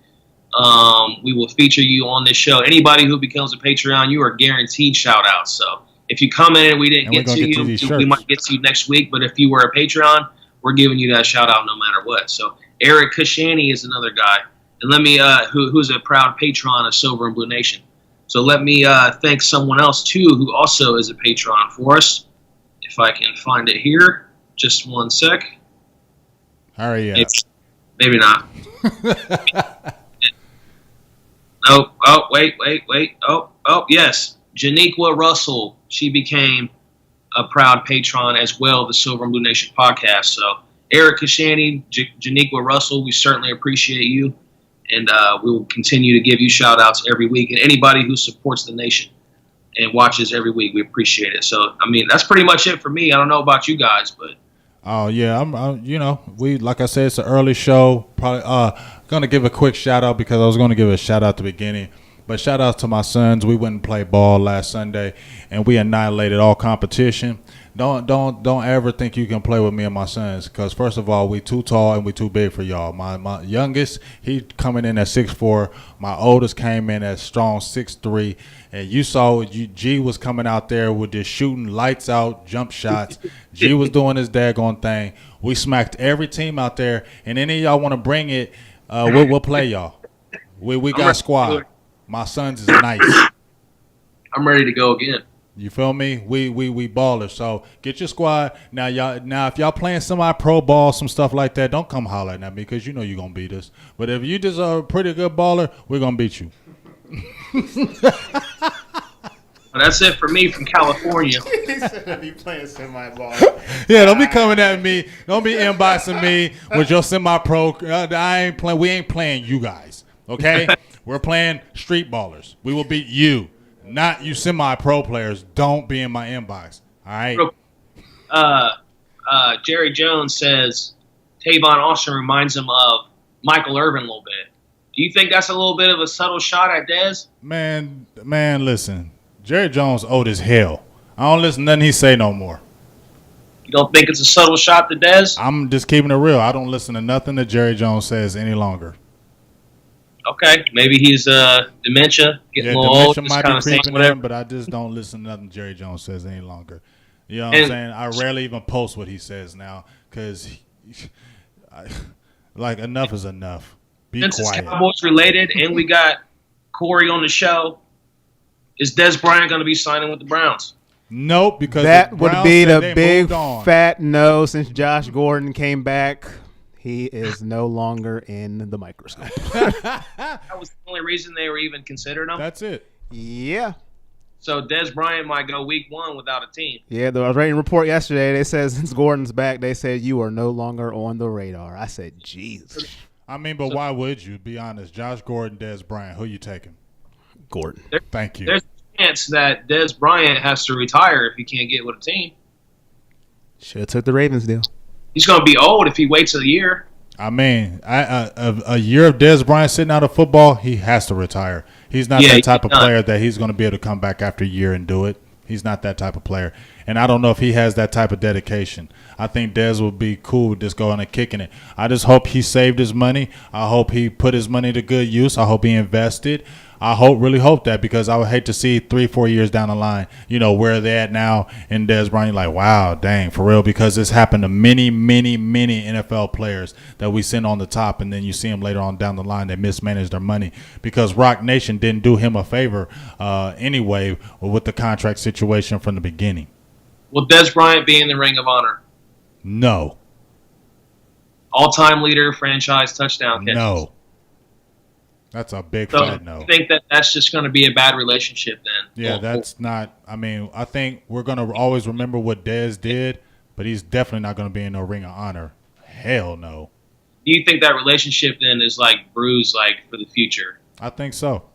We will feature you on this show. Anybody who becomes a Patreon, you are guaranteed shout-outs. So if you come in and we didn't get to you, we might get to you next week. But if you were a Patreon, we're giving you that shout-out no matter what. So Eric Kashani is another guy. And let me who's a proud patron of Silver and Blue Nation. So let me thank someone else, too, who also is a patron for us. If I can find it here. Just one sec. Hurry up. Maybe not. Oh, wait. Oh, yes. Janiqua Russell. She became a proud patron as well of the Silver and Blue Nation podcast. So, Eric Kashani, Janiqua Russell, we certainly appreciate you. And we will continue to give you shout-outs every week. And anybody who supports the nation and watches every week, we appreciate it. So, that's pretty much it for me. I don't know about you guys, but. Oh, yeah. We like I said, it's an early show. Probably going to give a quick shout-out because I was going to give a shout-out at the beginning. But shout-out to my sons. We went and played ball last Sunday, and we annihilated all competition. Don't ever think you can play with me and my sons because, first of all, we too tall and we too big for y'all. My youngest, he coming in at 6'4". My oldest came in at strong 6'3". And you saw G was coming out there with this shooting lights out jump shots. G was doing his daggone thing. We smacked every team out there. And any of y'all want to bring it, we'll play y'all. We got a squad. My sons is nice. I'm ready to go again. You feel me? We ballers. So get your squad. Now if y'all playing semi-pro ball, some stuff like that, don't come hollering at me because you know you're going to beat us. But if you just are a pretty good baller, we're going to beat you. Well, that's it for me from California. He said be playing semi-ball. Yeah, don't be coming at me. Don't be inboxing me with your semi-pro. We ain't playing you guys, okay? We're playing street ballers. We will beat you. Not you semi-pro players. Don't be in my inbox. All right. Jerry Jones says Tavon Austin reminds him of Michael Irvin a little bit. Do you think that's a little bit of a subtle shot at Dez? Man, listen. Jerry Jones old as hell. I don't listen to nothing he say no more. You don't think it's a subtle shot to Dez? I'm just keeping it real. I don't listen to nothing that Jerry Jones says any longer. Okay, maybe he's dementia, getting a little old. Dementia might be creeping in, but I just don't listen to nothing Jerry Jones says any longer. You know what I'm saying? I rarely even post what he says now because, enough is enough. Be since quiet. It's Cowboys related, and we got Corey on the show, is Dez Bryant going to be signing with the Browns? Nope, because that would be the big fat no. Since Josh Gordon came back, he is no longer in the microscope. That was the only reason they were even considering him. That's it. Yeah. So Dez Bryant might go week 1 without a team. Yeah, I was reading a report yesterday. They said since Gordon's back, they said you are no longer on the radar. I said, Jesus. I mean, but why would you? Be honest. Josh Gordon, Dez Bryant, who you taking? Gordon. Thank you. There's a chance that Dez Bryant has to retire if he can't get with a team. Should have took the Ravens deal. He's going to be old if he waits a year. I mean, a year of Dez Bryant sitting out of football, he has to retire. He's not that type of player that he's going to be able to come back after a year and do it. He's not that type of player. And I don't know if he has that type of dedication. I think Dez would be cool with just going and kicking it. I just hope he saved his money. I hope he put his money to good use. I hope he invested. I really hope that, because I would hate to see 3-4 years down the line, where they're at now in Dez Bryant, like, wow, dang, for real, because this happened to many, many, many NFL players that we send on the top, and then you see them later on down the line, they mismanage their money because Rock Nation didn't do him a favor anyway with the contract situation from the beginning. Will Dez Bryant be in the Ring of Honor? No. All-time leader, franchise touchdown catches? No. That's a big so fat no. I think that's just going to be a bad relationship then. Yeah, that's not – I mean, I think we're going to always remember what Dez did, but he's definitely not going to be in no Ring of Honor. Hell no. Do you think that relationship then is bruised for the future? I think so.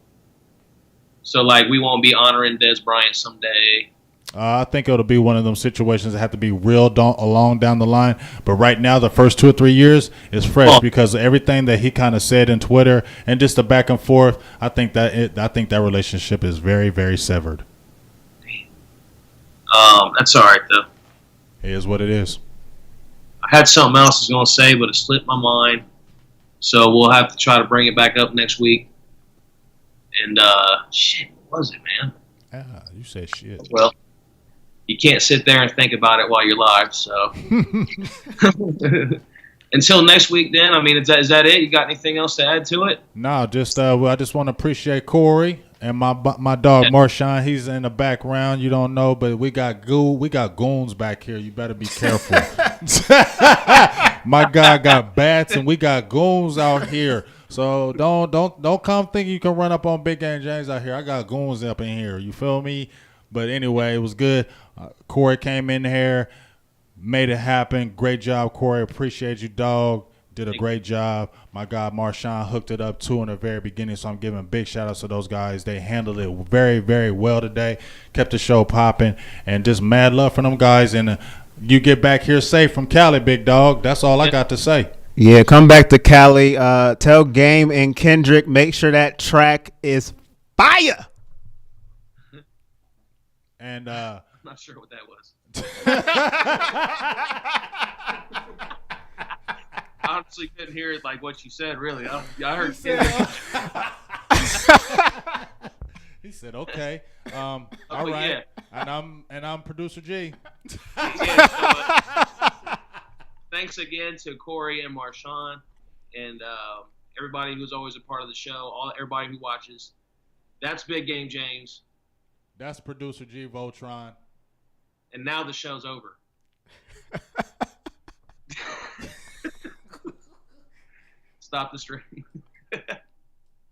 So we won't be honoring Dez Bryant someday. I think it'll be one of them situations that have to be real along down the line. But right now, the first 2 or 3 years is fresh because of everything that he kind of said in Twitter and just the back and forth. I think that relationship is very, very severed. That's all right though. It is what it is. I had something else I was going to say, but it slipped my mind. So we'll have to try to bring it back up next week. And shit, what was it, man? Yeah, you said shit. Well, you can't sit there and think about it while you're live, so. Until next week, then. I mean, is that it? You got anything else to add to it? No, just I just want to appreciate Corey and my dog Marshawn. He's in the background. You don't know, but we got goons back here. You better be careful. My guy got bats, and we got goons out here. So don't come thinking you can run up on Big Game James out here. I got goons up in here. You feel me? But anyway, it was good. Corey came in here, made it happen. Great job, Corey. Appreciate you, dog. Did a great job. My guy Marshawn hooked it up too in the very beginning, so I'm giving big shout outs to those guys. They handled it very, very well today. Kept the show popping, and just mad love for them guys. And you get back here safe from Cali, big dog. That's all I got to say. Yeah, come back to Cali. Tell Game and Kendrick, make sure that track is fire. And I'm not sure what that was. I honestly couldn't hear it what you said, really. I heard He said, okay. All right. Yeah. And I'm producer G. Thanks again to Corey and Marshawn and everybody who's always a part of the show, everybody who watches. That's Big Game James. That's producer G Voltron. And now the show's over. Stop the stream.